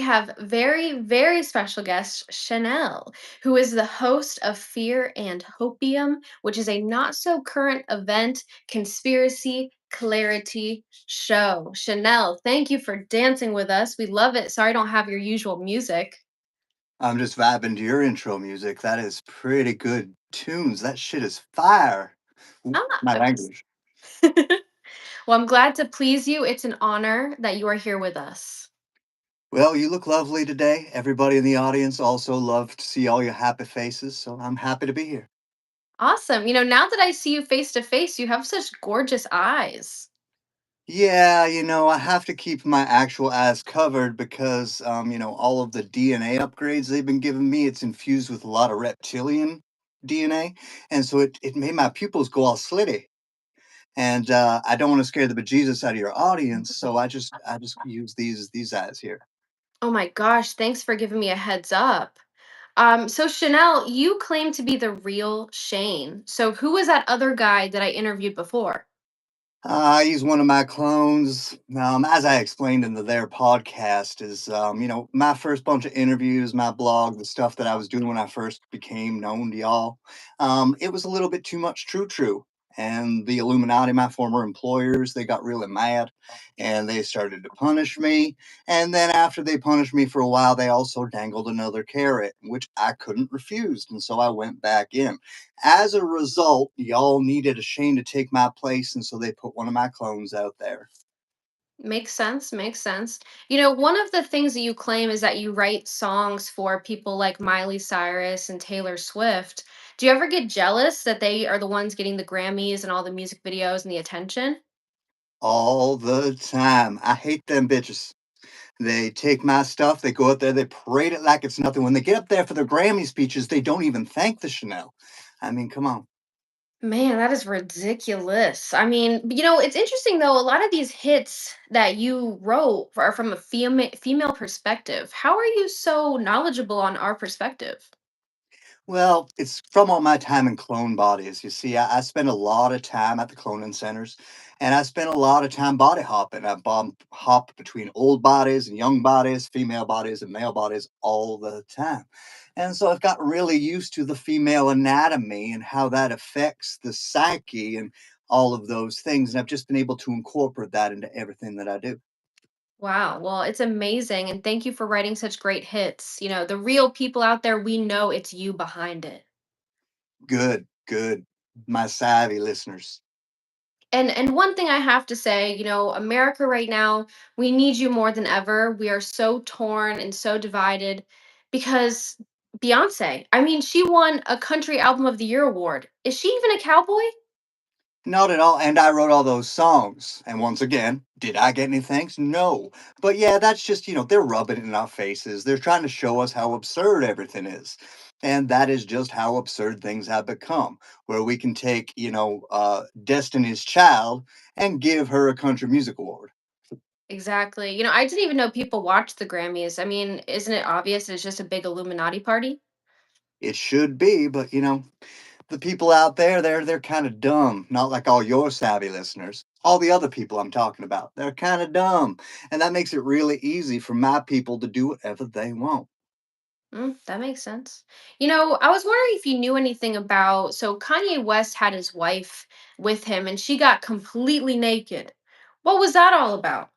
have very, very special guest Shan-El, who is the host of Fear and Hopium, which is a not so current event conspiracy clarity show. Shan-El, thank you for dancing with us. We love it. Sorry I don't have your usual music. I'm just vibing to your intro music. That is pretty good tunes. That shit is fire. Oop, my Ah, language. well, I'm glad to please you. It's an honor that you are here with us. Well, you look lovely today. Everybody in the audience also loved to see all your happy faces, so I'm happy to be here. Awesome. Now that I see you face to face, you have such gorgeous eyes. Yeah, I have to keep my actual ass covered because, all of the DNA upgrades they've been giving me, it's infused with a lot of reptilian DNA, and so it made my pupils go all slitty. And I don't want to scare the bejesus out of your audience, so I just use these eyes here. Oh my gosh, thanks for giving me a heads up. So Chanel, you claim to be the real Shane. So who was that other guy that I interviewed before? He's one of my clones. As I explained in their podcast, is my first bunch of interviews, my blog, the stuff that I was doing when I first became known to y'all. It was a little bit too much true. And the Illuminati, my former employers, they got really mad and they started to punish me. And then after they punished me for a while, they also dangled another carrot, which I couldn't refuse. And so I went back in. As a result, y'all needed a Shane to take my place, and so they put one of my clones out there. Makes sense, makes sense. One of the things that you claim is that you write songs for people like Miley Cyrus and Taylor Swift. Do you ever get jealous that they are the ones getting the Grammys and all the music videos and the attention? All the time. I hate them bitches. They take my stuff, they go out there, they parade it like it's nothing. When they get up there for their Grammy speeches, they don't even thank the Chanel. I mean, come on. Man, that is ridiculous. I mean, it's interesting though. A lot of these hits that you wrote are from a female perspective. How are you so knowledgeable on our perspective? Well, it's from all my time in clone bodies. You see, I spend a lot of time at the cloning centers, and I spend a lot of time body hopping. Hop between old bodies and young bodies, female bodies and male bodies all the time. And so I've gotten really used to the female anatomy and how that affects the psyche and all of those things. And I've just been able to incorporate that into everything that I do. Wow. Well, it's amazing, and thank you for writing such great hits. The real people out there, we know it's you behind it. Good, good. My savvy listeners. And one thing I have to say, America right now, we need you more than ever. We are so torn and so divided because Beyonce, I mean, she won a country album of the year award. Is she even a cowboy? Not at all. And I wrote all those songs. And once again, did I get any thanks? No. But yeah, that's just, they're rubbing it in our faces. They're trying to show us how absurd everything is. And that is just how absurd things have become, where we can take, Destiny's Child and give her a country music award. Exactly. I didn't even know people watched the Grammys. I mean, isn't it obvious it's just a big Illuminati party? It should be, but, the people out there, they're kind of dumb. Not like all your savvy listeners. All the other people I'm talking about, they're kind of dumb, and that makes it really easy for my people to do whatever they want. That makes sense. I was wondering if you knew anything about. So Kanye West had his wife with him, and she got completely naked. What was that all about?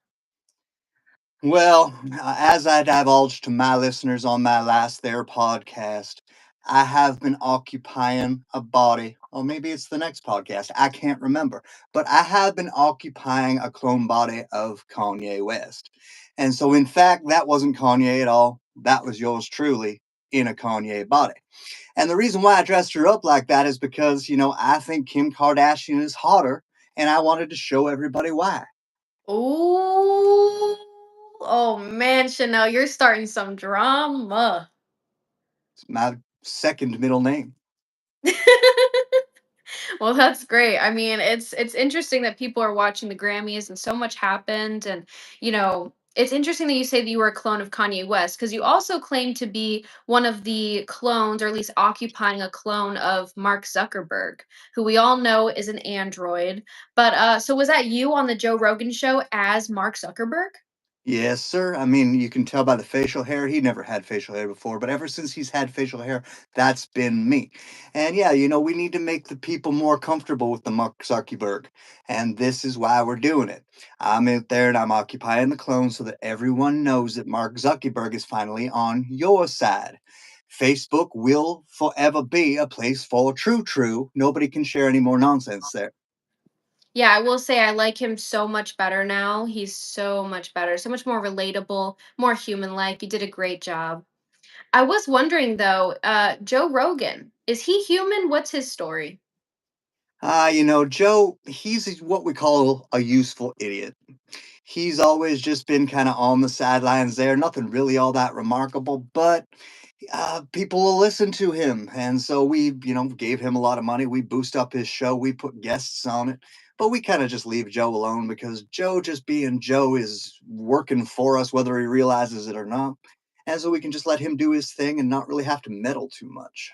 Well, as I divulged to my listeners on my last Their podcast, I have been occupying a body, or maybe it's the next podcast, I can't remember, but I have been occupying a clone body of Kanye West. And so, in fact, that wasn't Kanye at all. That was yours truly in a Kanye body. And the reason why I dressed her up like that is because, I think Kim Kardashian is hotter, and I wanted to show everybody why. Ooh, oh man, Chanel, you're starting some drama. It's my second middle name. Well, that's great. I mean, it's interesting that people are watching the Grammys and so much happened and it's interesting that you say that you were a clone of Kanye West because you also claim to be one of the clones or at least occupying a clone of Mark Zuckerberg, who we all know is an android. But so was that you on the Joe Rogan show as Mark Zuckerberg? Yes, sir. I mean, you can tell by the facial hair. He never had facial hair before, but ever since he's had facial hair, that's been me. And yeah, we need to make the people more comfortable with the Mark Zuckerberg. And this is why we're doing it. I'm out there and I'm occupying the clone so that everyone knows that Mark Zuckerberg is finally on your side. Facebook will forever be a place for true. Nobody can share any more nonsense there. Yeah, I will say I like him so much better now. He's so much better, so much more relatable, more human-like. You did a great job. I was wondering though, Joe Rogan, is he human? What's his story? Joe, he's what we call a useful idiot. He's always just been kind of on the sidelines there. Nothing really all that remarkable, but people will listen to him. And so we, gave him a lot of money. We boost up his show. We put guests on it. But we kind of just leave Joe alone because Joe, just being Joe, is working for us, whether he realizes it or not. And so we can just let him do his thing and not really have to meddle too much.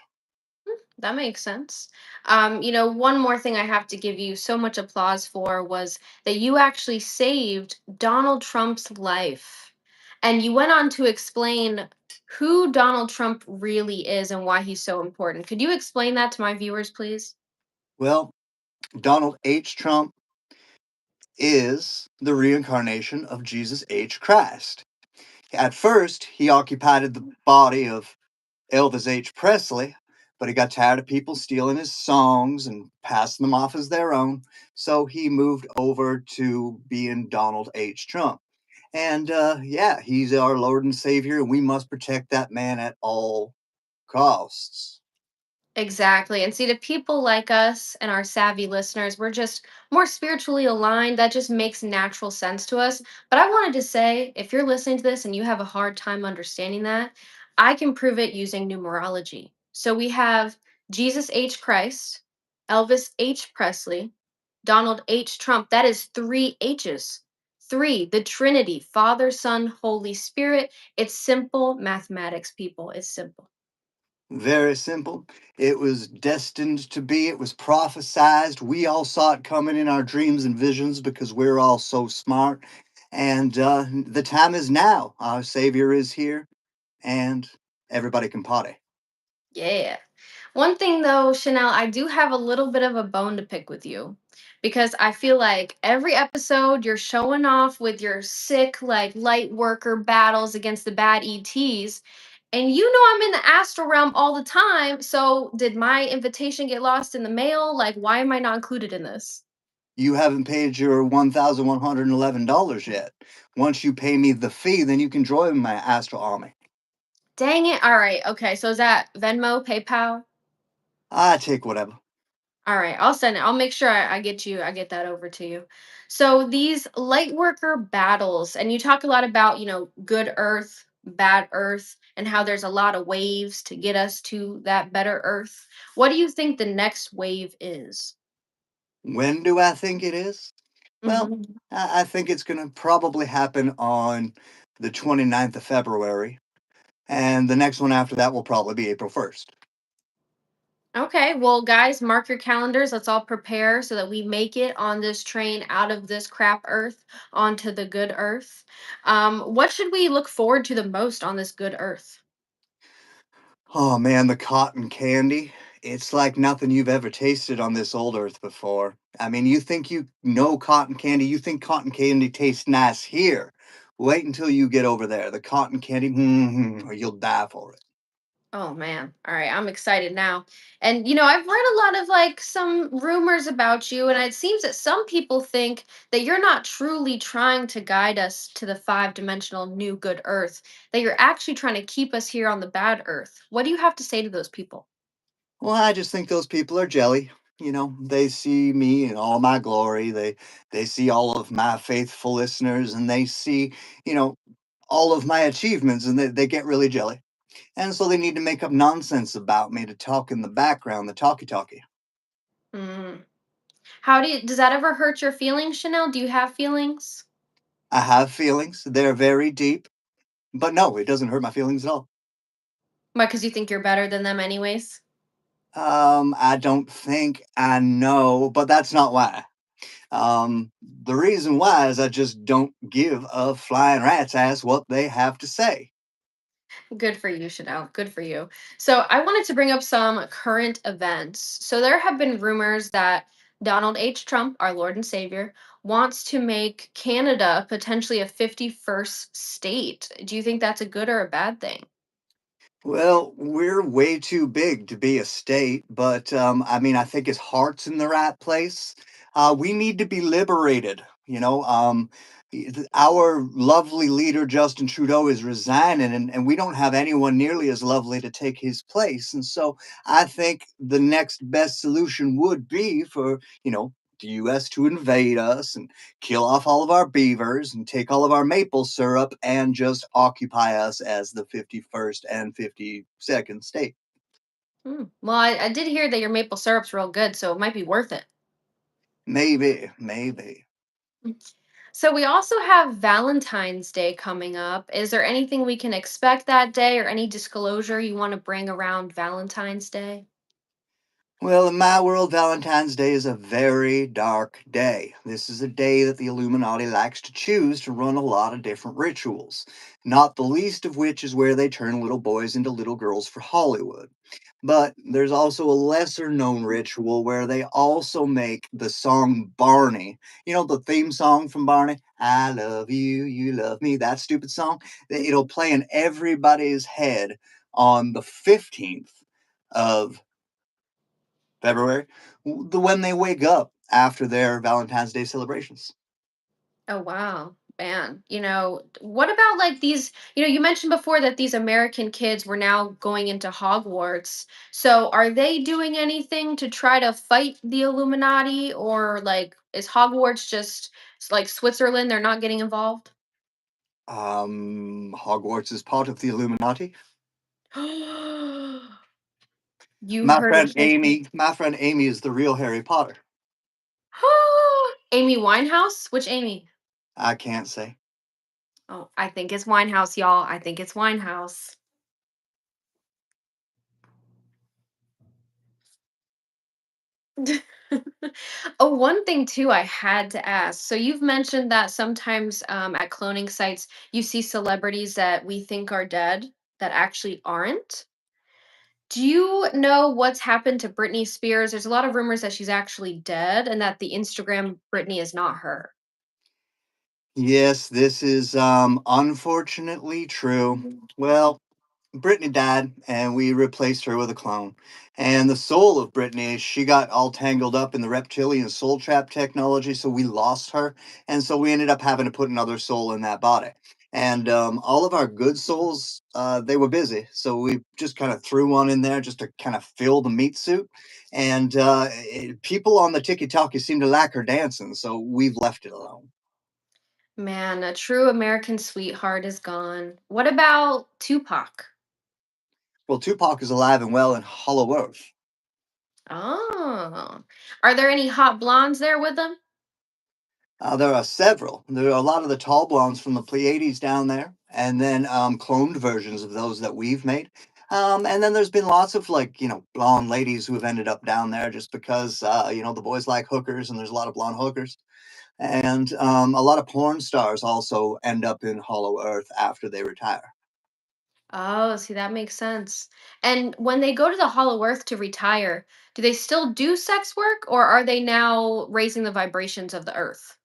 That makes sense. One more thing I have to give you so much applause for was that you actually saved Donald Trump's life. And you went on to explain who Donald Trump really is and why he's so important. Could you explain that to my viewers, please? Well, Donald H. Trump is the reincarnation of Jesus H. Christ. At first, he occupied the body of Elvis H. Presley, but he got tired of people stealing his songs and passing them off as their own, so he moved over to being Donald H. Trump. And yeah, he's our Lord and Savior, and we must protect that man at all costs. Exactly. And see, to people like us and our savvy listeners, we're just more spiritually aligned. That just makes natural sense to us. But I wanted to say if you're listening to this and you have a hard time understanding that, I can prove it using numerology. So we have Jesus H. Christ, Elvis H. Presley, Donald H. Trump. That is three H's. Three, the Trinity, Father, Son, Holy Spirit. It's simple mathematics, people. It's simple. Very simple. It was destined to be, it was prophesized. We all saw it coming in our dreams and visions because we're all so smart. And the time is now. Our Savior is here, and everybody can party. Yeah. One thing though, Chanel, I do have a little bit of a bone to pick with you because I feel like every episode you're showing off with your sick, like light worker battles against the bad ETs. And you know I'm in the astral realm all the time. So did my invitation get lost in the mail? Like, why am I not included in this? You haven't paid your $1,111 yet. Once you pay me the fee, then you can join my astral army. Dang it. All right. Okay. So is that Venmo, PayPal? I take whatever. All right, I'll send it. I'll make sure I get that over to you. So these light worker battles, and you talk a lot about, good earth, bad earth, and how there's a lot of waves to get us to that better earth. What do you think the next wave is? When do I think it is? Well, Hmm. I think it's going to probably happen on the 29th of February. And the next one after that will probably be April 1st. Okay, well, guys, mark your calendars. Let's all prepare so that we make it on this train out of this crap earth onto the good earth. What should we look forward to the most on this good earth? Oh man, the cotton candy. It's like nothing you've ever tasted on this old earth before. I mean, you think you know cotton candy, you think cotton candy tastes nice here. Wait until you get over there. The cotton candy, or you'll die for it. Oh man. All right, I'm excited now. And I've heard a lot of like some rumors about you and it seems that some people think that you're not truly trying to guide us to the five-dimensional new good earth, that you're actually trying to keep us here on the bad earth. What do you have to say to those people? Well, I just think those people are jelly. They see me in all my glory. They see all of my faithful listeners, and they see, you know, all of my achievements, and they get really jelly. And so they need to make up nonsense about me to talk in the background, the talkie. Mm. Does that ever hurt your feelings, Chanel? Do you have feelings? I have feelings. They're very deep. But no, it doesn't hurt my feelings at all. Why, because you think you're better than them anyways? I don't think I know, but that's not why. The reason why is I just don't give a flying rat's ass what they have to say. Good for you, Chanel. Good for you. So, I wanted to bring up some current events. So, there have been rumors that Donald H. Trump, our Lord and Savior, wants to make Canada potentially a 51st state. Do you think that's a good or a bad thing? Well, we're way too big to be a state, but I mean, I think his heart's in the right place. We need to be liberated. Our lovely leader Justin Trudeau is resigning, and we don't have anyone nearly as lovely to take his place. And so, I think the next best solution would be for the U.S. to invade us and kill off all of our beavers and take all of our maple syrup and just occupy us as the 51st and 52nd state. Well, I did hear that your maple syrup's real good, so it might be worth it. Maybe, maybe. So we also have Valentine's Day coming up. Is there anything we can expect that day or any disclosure you want to bring around Valentine's Day? Well, in my world, Valentine's Day is a very dark day. This is a day that the Illuminati likes to choose to run a lot of different rituals, not the least of which is where they turn little boys into little girls for Hollywood. But there's also a lesser known ritual where they also make the song Barney, the theme song from Barney, I love you, you love me, that stupid song. It'll play in everybody's head on the 15th of February, when they wake up after their Valentine's Day celebrations. Oh wow, man. What about like these, you mentioned before that these American kids were now going into Hogwarts. So are they doing anything to try to fight the Illuminati, or like is Hogwarts just like Switzerland, they're not getting involved? Hogwarts is part of the Illuminati. You heard it here. My friend Amy is the real Harry Potter. Amy Winehouse? Which Amy? I can't say. Oh, I think it's Winehouse, y'all. I think it's Winehouse. Oh, one thing too I had to ask. So you've mentioned that sometimes at cloning sites you see celebrities that we think are dead that actually aren't. Do you know what's happened to Britney Spears? There's a lot of rumors that she's actually dead and that the Instagram Britney is not her. Yes, this is unfortunately true. Well, Brittany died, and we replaced her with a clone. And the soul of Brittany, she got all tangled up in the reptilian soul trap technology, so we lost her. And so we ended up having to put another soul in that body. And all of our good souls, they were busy. So we just kind of threw one in there just to kind of fill the meat suit. And people on the tiki-talkie seem to like her dancing, so we've left it alone. Man, a true American sweetheart is gone. What about Tupac? Well, Tupac is alive and well in Hollow Earth. Oh, are there any hot blondes there with them? There are several. There are a lot of the tall blondes from the Pleiades down there, and then cloned versions of those that we've made. And then there's been lots of blonde ladies who have ended up down there just because the boys like hookers, and there's a lot of blonde hookers. And a lot of porn stars also end up in Hollow Earth after they retire. Oh, see, that makes sense. And when they go to the Hollow Earth to retire, do they still do sex work or are they now raising the vibrations of the earth?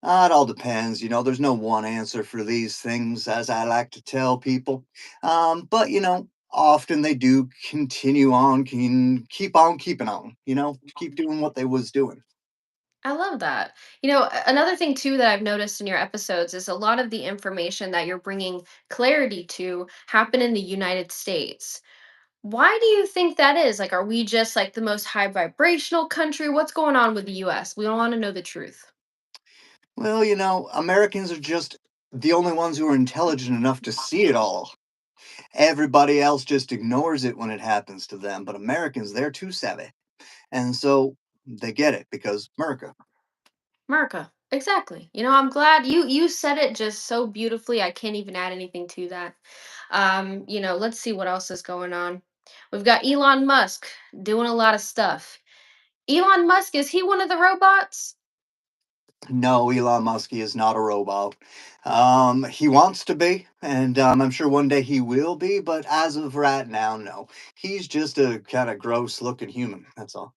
It all depends. There's no one answer for these things, as I like to tell people. But often they do continue on, can keep on keeping on. Keep doing what they was doing. I love that. Another thing too that I've noticed in your episodes is a lot of the information that you're bringing clarity to happen in the United States. Why do you think that is? Like, are we just like the most high vibrational country? What's going on with the US? We want to know the truth. Well, Americans are just the only ones who are intelligent enough to see it all. Everybody else just ignores it when it happens to them. But Americans, they're too savvy, and so they get it because America. America. Exactly. I'm glad you said it just so beautifully. I can't even add anything to that. Let's see what else is going on. We've got Elon Musk doing a lot of stuff. Elon Musk, is he one of the robots? No, Elon Musk is not a robot. He wants to be, and I'm sure one day he will be, but as of right now, no. He's just a kind of gross looking human. That's all.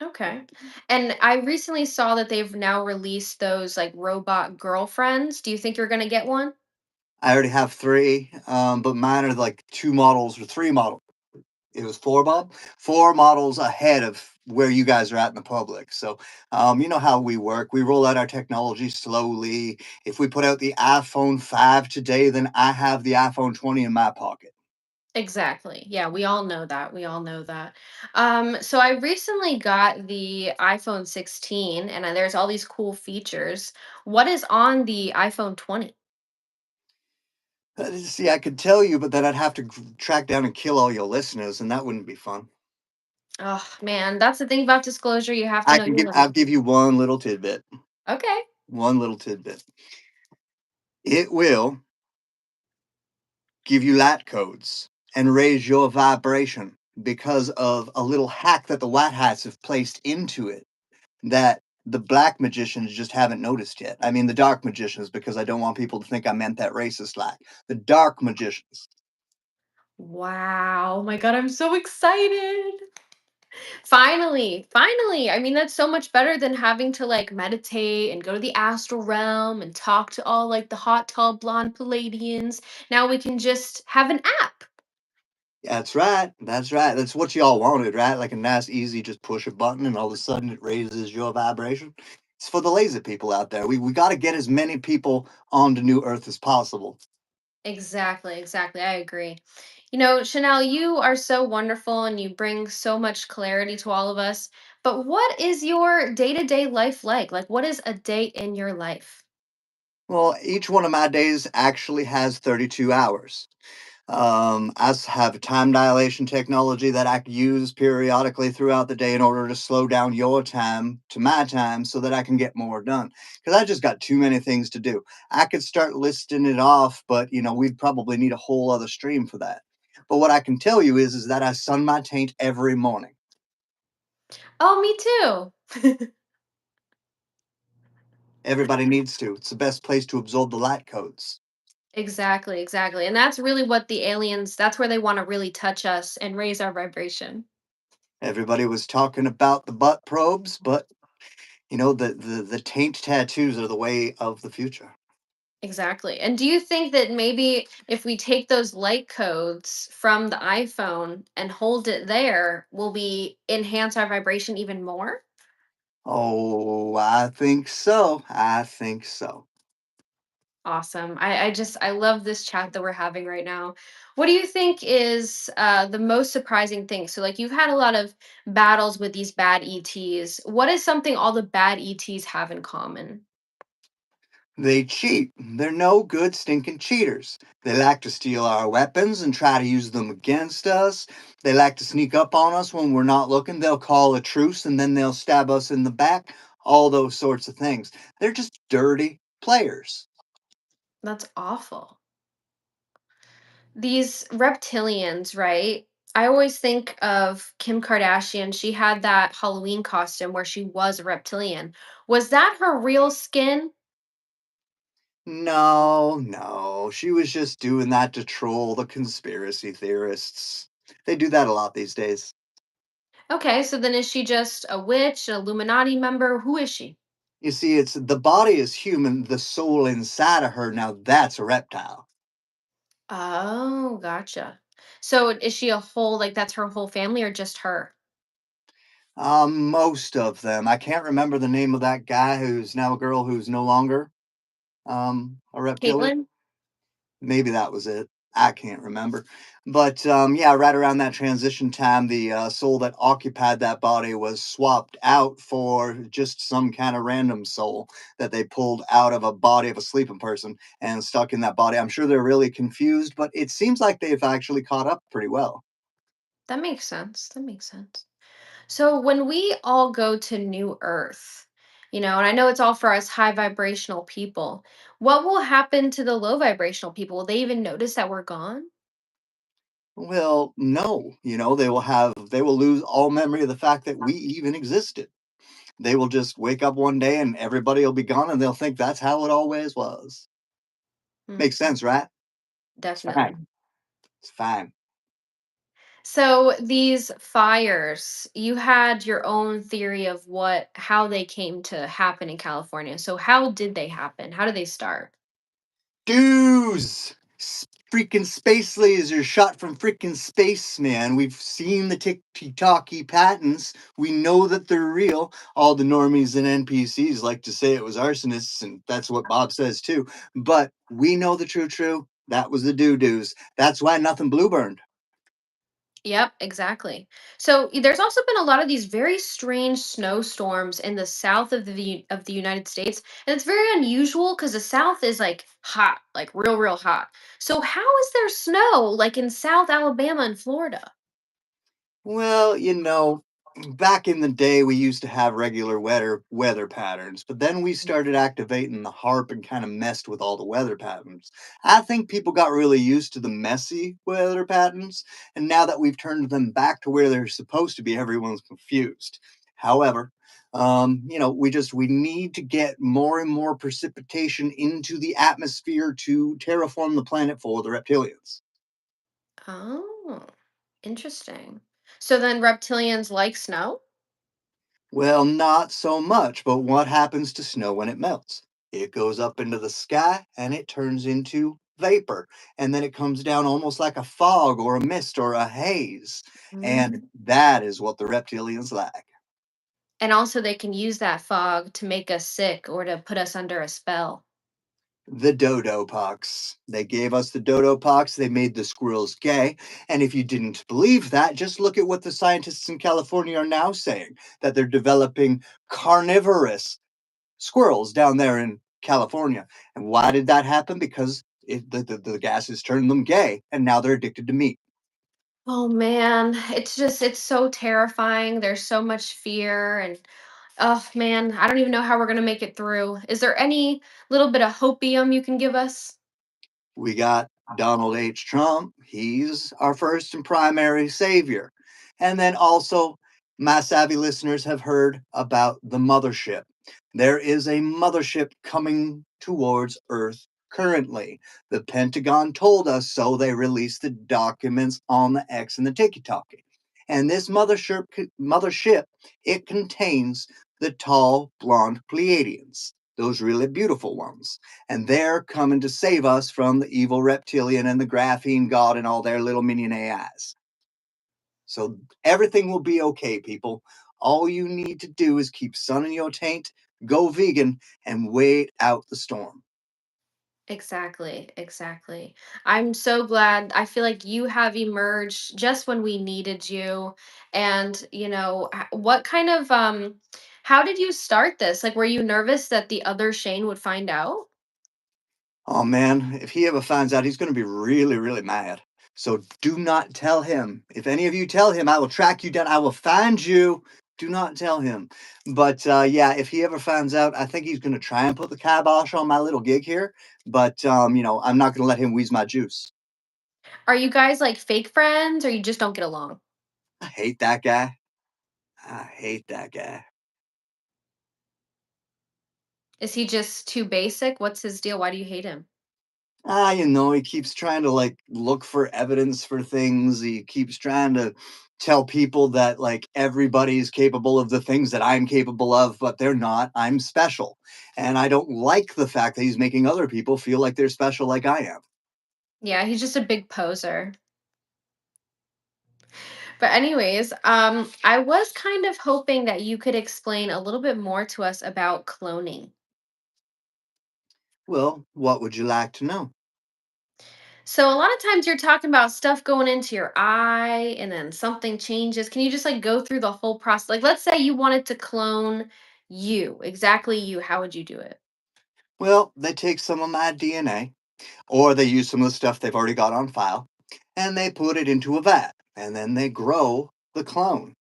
Okay. And I recently saw that they've now released those like robot girlfriends. Do you think you're gonna get one? I already have three, but mine are like two models or three models. It was four, Bob? Four models ahead of where you guys are at in the public. So, you know how we work. We roll out our technology slowly. If we put out the iPhone 5 today, then I have the iPhone 20 in my pocket. Exactly. Yeah, we all know that. We all know that. So I recently got the iPhone 16 and there's all these cool features. What is on the iPhone 20? See, I could tell you, but then I'd have to track down and kill all your listeners, and that wouldn't be fun. Oh man, that's the thing about disclosure. You have to I know can your give, I'll limits. give you one little tidbit. Okay. One little tidbit. It will give you lat codes and raise your vibration because of a little hack that the white hats have placed into it that the black magicians just haven't noticed yet. I mean, the dark magicians, because I don't want people to think I meant that racist like. The dark magicians. Wow. Oh my God, I'm so excited. Finally, finally. I mean, that's so much better than having to like meditate and go to the astral realm and talk to all like the hot, tall, blonde Palladians. Now we can just have an app. That's right. That's right. That's what y'all wanted, right? Like a nice, easy, just push a button and all of a sudden it raises your vibration. It's for the lazy people out there. We got to get as many people onto New Earth as possible. Exactly, exactly. I agree. You know, Chanel, you are so wonderful and you bring so much clarity to all of us. But what is your day-to-day life like? Like, what is a day in your life? Well, each one of my days actually has 32 hours. Have time dilation technology that I could use periodically throughout the day in order to slow down your time to my time so that I can get more done. Because I just got too many things to do. I could start listing it off, but we'd probably need a whole other stream for that. But what I can tell you is that I sun my taint every morning. Oh, me too. Everybody needs to. It's the best place to absorb the light codes. Exactly, exactly. And that's really what the aliens, that's where they want to really touch us and raise our vibration. Everybody was talking about the butt probes, but the taint tattoos are the way of the future. Exactly. And do you think that maybe if we take those light codes from the iPhone and hold it there, will we enhance our vibration even more? Oh, I think so. I think so. Awesome. I love this chat that we're having right now. What do you think is the most surprising thing? So, like, you've had a lot of battles with these bad ETs. What is something all the bad ETs have in common? They cheat. They're no good stinking cheaters. They like to steal our weapons and try to use them against us. They like to sneak up on us when we're not looking. They'll call a truce and then they'll stab us in the back. All those sorts of things. They're just dirty players. That's awful. These reptilians, right? I always think of Kim Kardashian. She had that Halloween costume where she was a reptilian. Was that her real skin? No, no. She was just doing that to troll the conspiracy theorists. They do that a lot these days. Okay, so then is she just a witch, an Illuminati member? Who is she? You see, it's the body is human, the soul inside of her, now that's a reptile. Oh, gotcha. So is she a whole, like that's her whole family or just her? Most of them. I can't remember the name of that guy who's now a girl who's no longer a reptilian. Caitlyn? Maybe that was it. I can't remember. But yeah, right around that transition time, the soul that occupied that body was swapped out for just some kind of random soul that they pulled out of a body of a sleeping person and stuck in that body. I'm sure they're really confused, but it seems like they've actually caught up pretty well. That makes sense. That makes sense. So when we all go to New Earth, and I know it's all for us high vibrational people, what will happen to the low vibrational people? Will they even notice that we're gone? Well, no, they will lose all memory of the fact that we even existed. they will just wake up one day and everybody will be gone and they'll think that's how it always was. Mm, Makes sense, right? It's definitely. fine. It's fine. So these fires, you had your own theory of how they came to happen in California. So how did they happen? How did they start? Dudes! Freaking space lasers shot from freaking space, man. We've seen the ticky patents. We know that they're real. All the normies and NPCs like to say it was arsonists, and that's what Bob says too. But we know the true. That was the doo-doos. That's why nothing blue burned. Yep, exactly. So there's also been a lot of these very strange snowstorms in the south of the United States, and it's very unusual because the south is like hot, like real hot. So how is there snow like in South Alabama and Florida? Well, back in the day, we used to have regular weather patterns, but then we started activating the harp and kind of messed with all the weather patterns. I think people got really used to the messy weather patterns, and now that we've turned them back to where they're supposed to be, everyone's confused. However, we need to get more and more precipitation into the atmosphere to terraform the planet for the reptilians. Oh, interesting. So then reptilians like snow? Well, not so much, but what happens to snow when it melts? It goes up into the sky and it turns into vapor. And then it comes down almost like a fog or a mist or a haze. Mm. And that is what the reptilians like. And also they can use that fog to make us sick or to put us under a spell. The dodo pox. They gave us the dodo pox. They made the squirrels gay. And if you didn't believe that, just look at what the scientists in California are now saying that they're developing carnivorous squirrels down there in California. And why did that happen? Because the gases turned them gay, and now they're addicted to meat. Oh man, it's so terrifying. There's so much fear and oh man, I don't even know how we're gonna make it through. Is there any little bit of hopium you can give us? We got Donald H. Trump. He's our first and primary savior. And then also, my savvy listeners have heard about the mothership. There is a mothership coming towards Earth currently. The Pentagon told us so. They released the documents on the X and the Tiki-Talkie. And this mothership, it contains the tall, blonde Pleiadians, those really beautiful ones, and they're coming to save us from the evil reptilian and the graphene god and all their little minion AIs. So everything will be okay, people. All you need to do is keep sun in your taint, go vegan, and wait out the storm. Exactly, exactly. I'm so glad. I feel like you have emerged just when we needed you. And, what kind of how did you start this? Like were you nervous that the other Shane would find out? Oh man, if he ever finds out, he's going to be really, really mad. So do not tell him. If any of you tell him, I will track you down. I will find you. Do not tell him. But yeah, if he ever finds out, I think he's going to try and put the kibosh on my little gig here. But I'm not going to let him wheeze my juice. Are you guys like fake friends or you just don't get along? I hate that guy. I hate that guy. Is he just too basic? What's his deal? Why do you hate him? He keeps trying to like look for evidence for things. He keeps trying to tell people that like everybody's capable of the things that I'm capable of, but they're not. I'm special. And I don't like the fact that he's making other people feel like they're special like I am. Yeah, he's just a big poser. But anyways, I was kind of hoping that you could explain a little bit more to us about cloning. Well, what would you like to know? So a lot of times you're talking about stuff going into your eye and then something changes. Can you just like go through the whole process? Like let's say you wanted to clone you, exactly you, how would you do it? Well, they take some of my DNA, or they use some of the stuff they've already got on file, and they put it into a vat, and then they grow the clone.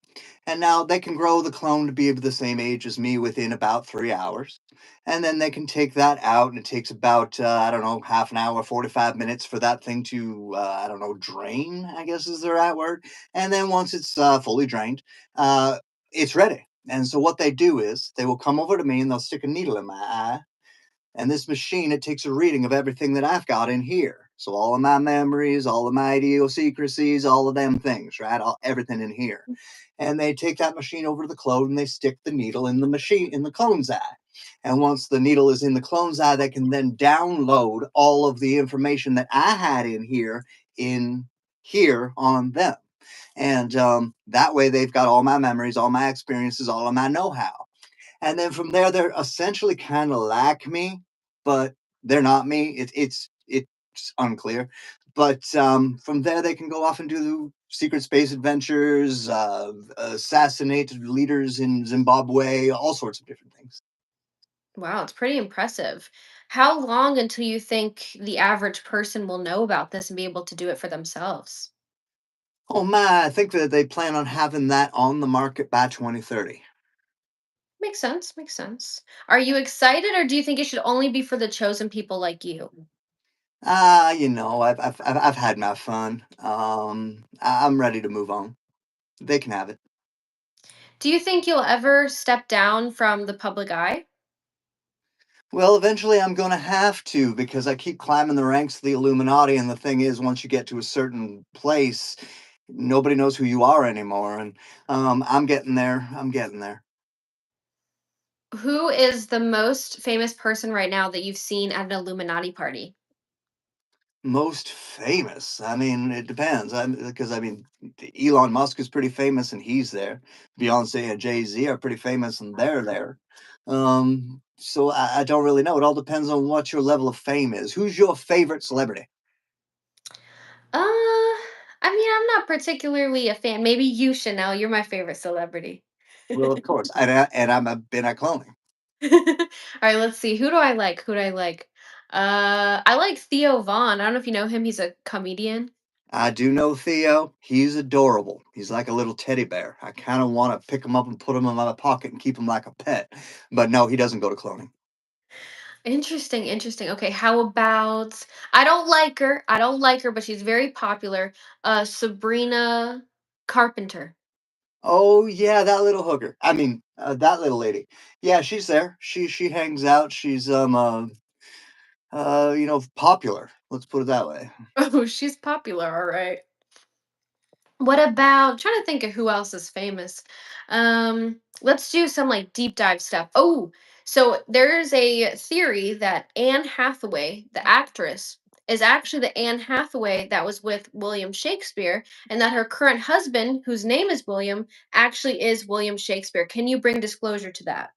And now they can grow the clone to be of the same age as me within about 3 hours. And then they can take that out, and it takes about, I don't know, half an hour, 45 minutes for that thing to, I don't know, drain, I guess is the right word. And then once it's fully drained, uh, it's ready. And so what they do is they will come over to me and they'll stick a needle in my eye, and this machine, it takes a reading of everything that I've got in here. So all of my memories, all of my idiosyncrasies, all of them things, right? Everything in here. And they take that machine over to the clone and they stick the needle in the machine in the clone's eye. And once the needle is in the clone's eye, they can then download all of the information that I had in here on them. And that way they've got all my memories, all my experiences, all of my know-how. And then from there, they're essentially kind of like me, but they're not me. It's unclear. But from there, they can go off and do secret space adventures, assassinate leaders in Zimbabwe, all sorts of different things. Wow, it's pretty impressive. How long until you think the average person will know about this and be able to do it for themselves? Oh my! I think that they plan on having that on the market by 2030. Makes sense. Makes sense. Are you excited, or do you think it should only be for the chosen people like you? I've had my fun. I'm ready to move on. They can have it. Do you think you'll ever step down from the public eye? Well, eventually I'm going to have to because I keep climbing the ranks of the Illuminati. And the thing is, once you get to a certain place, nobody knows who you are anymore. And I'm getting there. I'm getting there. Who is the most famous person right now that you've seen at an Illuminati party? Most famous. I mean, it depends. Because I mean, Elon Musk is pretty famous and he's there. Beyonce and Jay Z are pretty famous and they're there. So I don't really know. It all depends on what your level of fame is. Who's your favorite celebrity? I'm not particularly a fan. Maybe you, Chanel. You're my favorite celebrity. Well, of course. And I'm a been at cloning. All right, let's see. Who do I like? Who do I like? I like Theo Vaughn. I don't know if you know him. He's a comedian. I do know Theo. He's adorable. He's like a little teddy bear. I kind of want to pick him up and put him in my pocket and keep him like a pet. But no, he doesn't go to cloning. Interesting, interesting. Okay, how about I don't like her. I don't like her, but she's very popular. Sabrina Carpenter. Oh yeah, that little hooker. I mean, that little lady. Yeah, she's there. She hangs out. She's popular. Let's put it that way. Oh, she's popular, all right. What about trying to think of who else is famous? Let's do some like deep dive stuff. Oh, so there's a theory that Anne Hathaway, the actress, is actually the Anne Hathaway that was with William Shakespeare, and that her current husband, whose name is William, actually is William Shakespeare. Can you bring disclosure to that?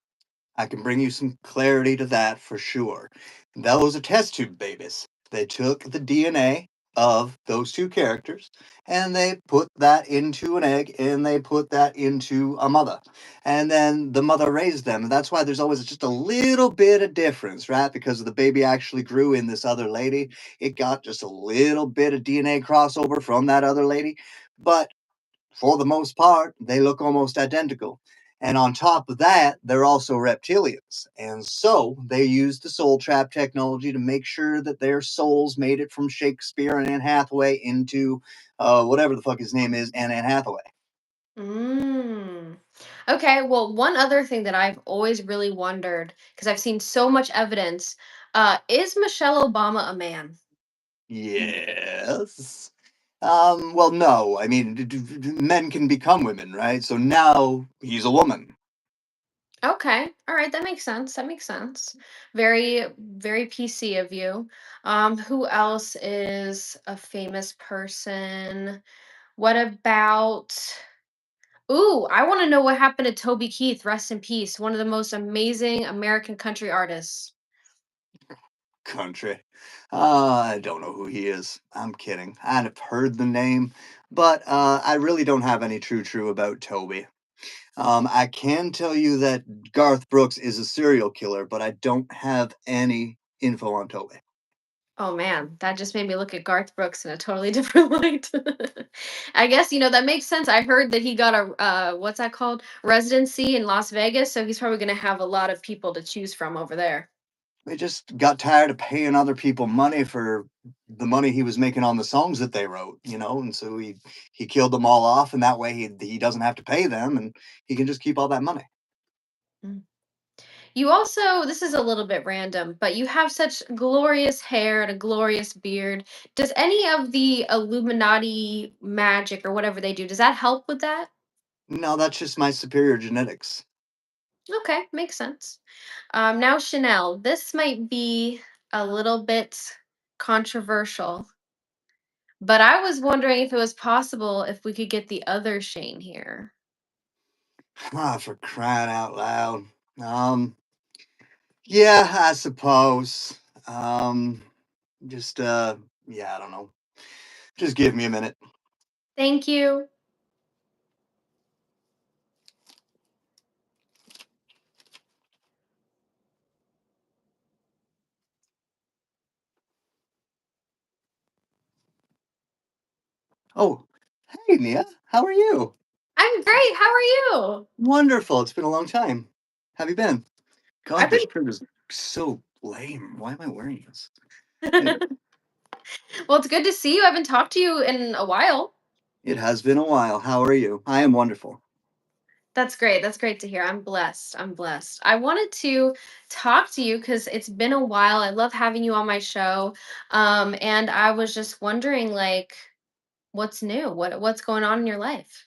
I can bring you some clarity to that for sure. Those are test tube babies. They took the DNA of those two characters and they put that into an egg and they put that into a mother. And then the mother raised them. And that's why there's always just a little bit of difference, right? Because the baby actually grew in this other lady. It got just a little bit of DNA crossover from that other lady. But for the most part, they look almost identical. And on top of that, they're also reptilians. And so they used the soul trap technology to make sure that their souls made it from Shakespeare and Anne Hathaway into whatever the fuck his name is, and Anne Hathaway. Mm. Okay, well, one other thing that I've always really wondered, because I've seen so much evidence, is Michelle Obama a man? Yes. Well, no. I mean, men can become women, right? So now he's a woman. Okay, all right, that makes sense. That makes sense. Very, very PC of you. Who else is a famous person? What about? Ooh, I want to know what happened to Toby Keith. Rest in peace. One of the most amazing American country artists. Country. I don't know who he is. I'm kidding. I've heard the name, but I really don't have any true about Toby. I can tell you that Garth Brooks is a serial killer, but I don't have any info on Toby. Oh man, that just made me look at Garth Brooks in a totally different light. I guess that makes sense. I heard that he got a what's that called? Residency in Las Vegas, so he's probably going to have a lot of people to choose from over there. They just got tired of paying other people money for the money he was making on the songs that they wrote, and so he killed them all off, and that way he doesn't have to pay them, and he can just keep all that money. Mm. You also, this is a little bit random, but you have such glorious hair and a glorious beard. Does any of the Illuminati magic or whatever they do, does that help with that? No, that's just my superior genetics. Okay, makes sense. Now, Chanel, this might be a little bit controversial, but I was wondering if it was possible if we could get the other Shane here. Ah, for crying out loud. Um, yeah, I suppose. Um, just yeah, I don't know. Just give me a minute. Thank you. Oh, hey, Nia, how are you? I'm great. How are you? Wonderful. It's been a long time. How have you been? God, I've this been. shirt is so lame. Why am I wearing this? Anyway, Well, it's good to see you. I haven't talked to you in a while. it has been a while. How are you? I am wonderful. That's great. That's great to hear. I'm blessed. I'm blessed. I wanted to talk to you because it's been a while. I love having you on my show. And I was just wondering, like, what's new? What's going on in your life?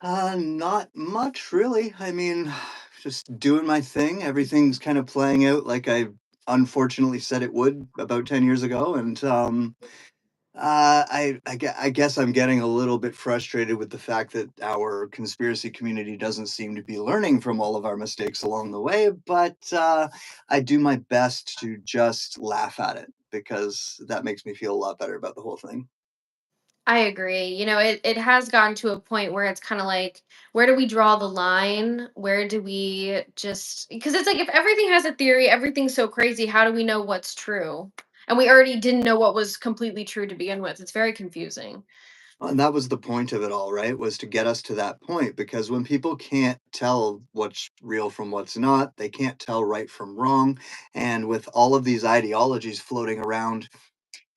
Not much really. I mean, just doing my thing. Everything's kind of playing out like I unfortunately said it would about 10 years ago. And I guess I'm getting a little bit frustrated with the fact that our conspiracy community doesn't seem to be learning from all of our mistakes along the way. But I do my best to just laugh at it because that makes me feel a lot better about the whole thing. I agree. It has gotten to a point where it's kind of like, where do we draw the line? Where do we just, because it's like if everything has a theory, everything's so crazy, how do we know what's true? And we already didn't know what was completely true to begin with. It's very confusing. And that was the point of it all, right? Was to get us to that point because when people can't tell what's real from what's not, they can't tell right from wrong. And with all of these ideologies floating around,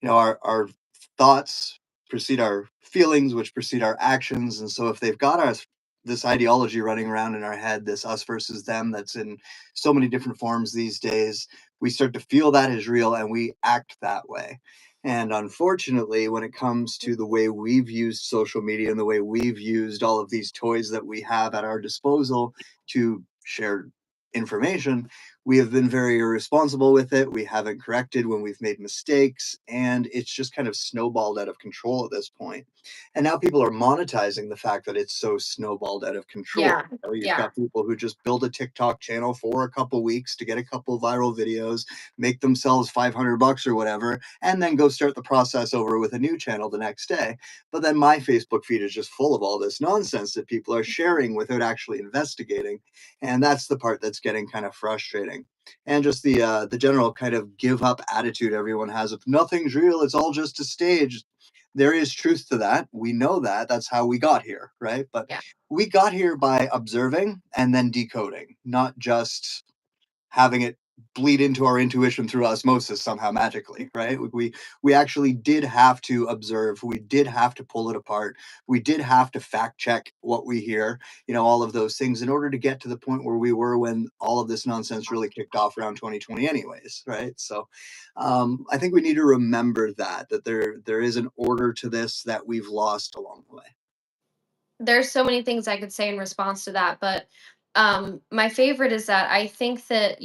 our thoughts precede our feelings, which precede our actions. And so if they've got us this ideology running around in our head, this us versus them that's in so many different forms these days, we start to feel that is real and we act that way. And unfortunately, when it comes to the way we've used social media and the way we've used all of these toys that we have at our disposal to share information, we have been very irresponsible with it. We haven't corrected when we've made mistakes, and it's just kind of snowballed out of control at this point. And now people are monetizing the fact that it's so snowballed out of control. Yeah. You've Yeah. got people who just build a TikTok channel for a couple weeks to get a couple viral videos, make themselves 500 bucks or whatever, and then go start the process over with a new channel the next day. But then my Facebook feed is just full of all this nonsense that people are sharing without actually investigating, and that's the part that's getting kind of frustrating. And just the general kind of give up attitude everyone has of nothing's real, it's all just a stage. There is truth to that. We know that. That's how we got here, right? But Yeah. we got here by observing and then decoding, not just having it bleed into our intuition through osmosis somehow magically, right? We actually did have to observe, we did have to pull it apart, we did have to fact check what we hear, all of those things in order to get to the point where we were when all of this nonsense really kicked off around 2020 anyways, right? So I think we need to remember that there is an order to this that we've lost along the way. There's so many things I could say in response to that, but my favorite is that I think that,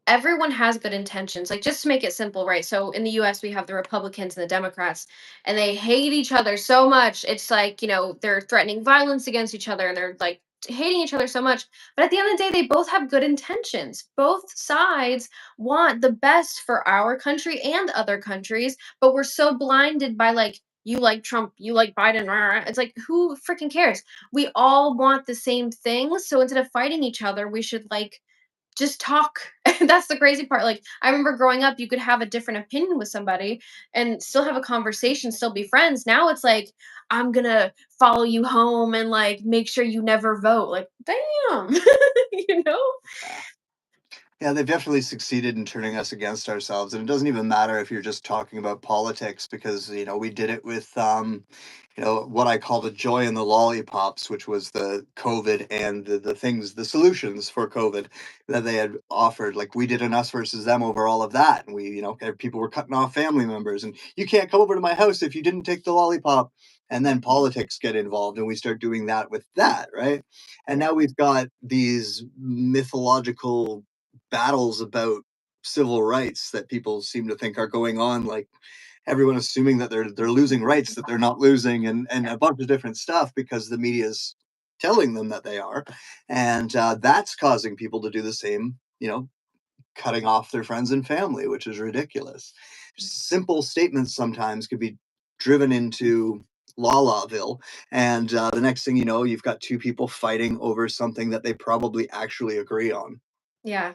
everyone has good intentions. Like, just to make it simple, right? So in the US we have the Republicans and the Democrats, and they hate each other so much. It's like, they're threatening violence against each other, and they're like hating each other so much. But at the end of the day, they both have good intentions. Both sides want the best for our country and other countries, but we're so blinded by, like, you like Trump, you like Biden. Rah, rah. It's like, who freaking cares? We all want the same thing. So instead of fighting each other, we should, like, just talk. That's the crazy part. Like, I remember growing up, you could have a different opinion with somebody and still have a conversation, still be friends. Now it's like, I'm gonna follow you home and, like, make sure you never vote. Like, damn. you know? Yeah. Yeah, they've definitely succeeded in turning us against ourselves, and it doesn't even matter if you're just talking about politics because, we did it with, what I call the joy and the lollipops, which was the COVID and the things, the solutions for COVID that they had offered. Like we did an us versus them over all of that, and people were cutting off family members, and you can't come over to my house if you didn't take the lollipop. And then politics get involved, and we start doing that with that, right? And Yeah. now we've got these mythological battles about civil rights that people seem to think are going on, like everyone assuming that they're losing rights that they're not losing, and a bunch of different stuff because the media's telling them that they are, and that's causing people to do the same, cutting off their friends and family, which is ridiculous. Simple statements sometimes could be driven into la lawville, and the next thing you know, you've got two people fighting over something that they probably actually agree on. Yeah.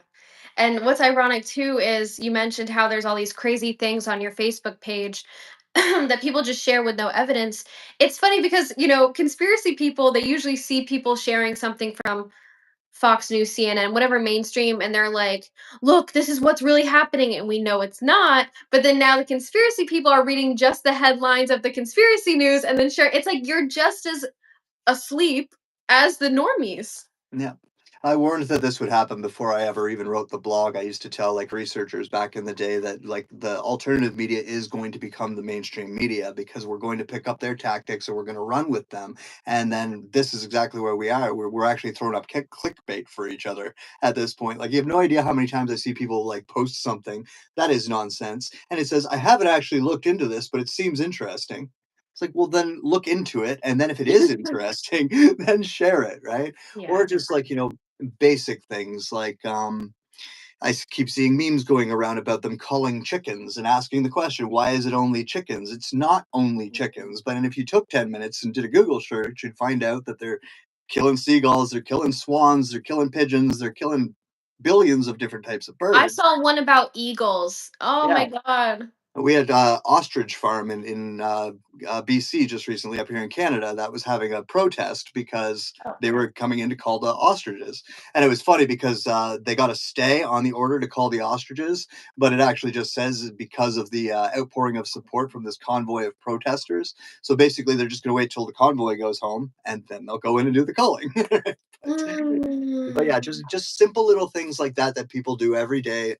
And what's ironic too is you mentioned how there's all these crazy things on your Facebook page that people just share with no evidence. It's funny because, conspiracy people, they usually see people sharing something from Fox News, CNN, whatever mainstream, and they're like, look, this is what's really happening. And we know it's not. But then now the conspiracy people are reading just the headlines of the conspiracy news and then share. It's like you're just as asleep as the normies. Yeah. I warned that this would happen before I ever even wrote the blog. I used to tell like researchers back in the day that like the alternative media is going to become the mainstream media because we're going to pick up their tactics and we're going to run with them. And then this is exactly where we are. We're actually throwing up clickbait for each other at this point. Like you have no idea how many times I see people like post something that is nonsense and it says, I haven't actually looked into this, but it seems interesting. It's like, well, then look into it. And then if it is interesting, then share it, right? Or Yeah. just like, basic things like keep seeing memes going around about them culling chickens and asking the question, why is it only chickens? It's not only chickens, but and if you took 10 minutes and did a Google search, you'd find out that they're killing seagulls, they're killing swans, they're killing pigeons, they're killing billions of different types of I birds. saw one about eagles. Oh Yeah. my god. We had ostrich farm in BC just recently up here in Canada that was having a protest because Oh, they were coming in to call the ostriches, and it was funny because they got a stay on the order to call the ostriches, but it actually just says because of the outpouring of support from this convoy of protesters. So basically, they're just going to wait till the convoy goes home, and then they'll go in and do the culling. But yeah, mm. just simple little things like that that people do every day.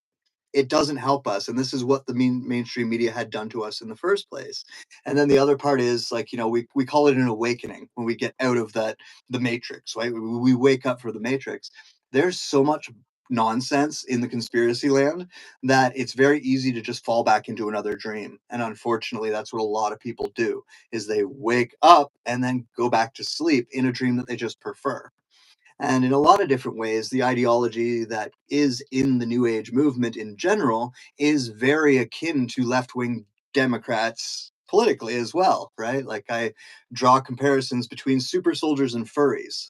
It doesn't help us, and this is what the mainstream media had done to us in the first place. And then the other part is like, we call it an awakening when we get out of the matrix, right? We wake up for the matrix. There's so much nonsense in the conspiracy land that it's very easy to just fall back into another dream, and unfortunately that's what a lot of people do, is they wake up and then go back to sleep in a dream that they just prefer. And in a lot of different ways, the ideology that is in the New Age movement in general is very akin to left wing Democrats politically as well, right? Like I draw comparisons between super soldiers and furries,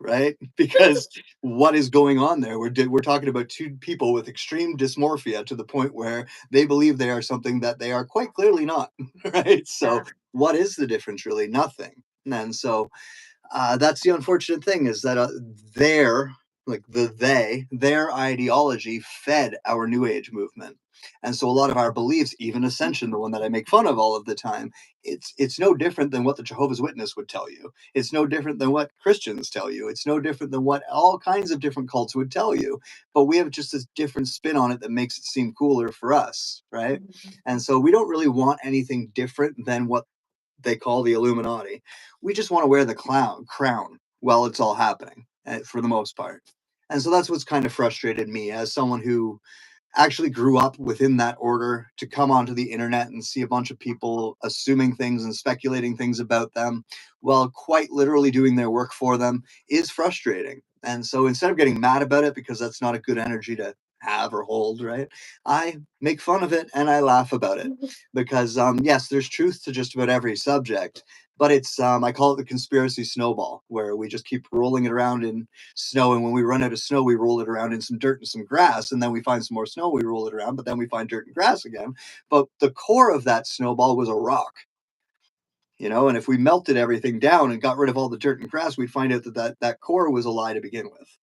right? Because what is going on there? We're talking about two people with extreme dysmorphia to the point where they believe they are something that they are quite clearly not, right? So Yeah. what is the difference really? Nothing. And so that's the unfortunate thing, is that their like their ideology fed our new age movement, and so a lot of our beliefs, even ascension, the one that I make fun of all of the time, it's no different than what the Jehovah's Witness would tell you. It's no different than what Christians tell you. It's no different than what all kinds of different cults would tell you, but we have just this different spin on it that makes it seem cooler for us, right? And so we don't really want anything different than what they call the Illuminati. We just want to wear the crown while it's all happening, for the most part. And so that's what's kind of frustrated me as someone who actually grew up within that order, to come onto the internet and see a bunch of people assuming things and speculating things about them while quite literally doing their work for them is frustrating. And so instead of getting mad about it, because that's not a good energy to have or hold, right? I make fun of it and I laugh about it because, yes, there's truth to just about every subject, but it's, I call it the conspiracy snowball, where we just keep rolling it around in snow, and when we run out of snow we roll it around in some dirt and some grass, and then we find some more snow, we roll it around, but then we find dirt and grass again. But the core of that snowball was a rock, and if we melted everything down and got rid of all the dirt and grass, we'd find out that core was a lie to begin with.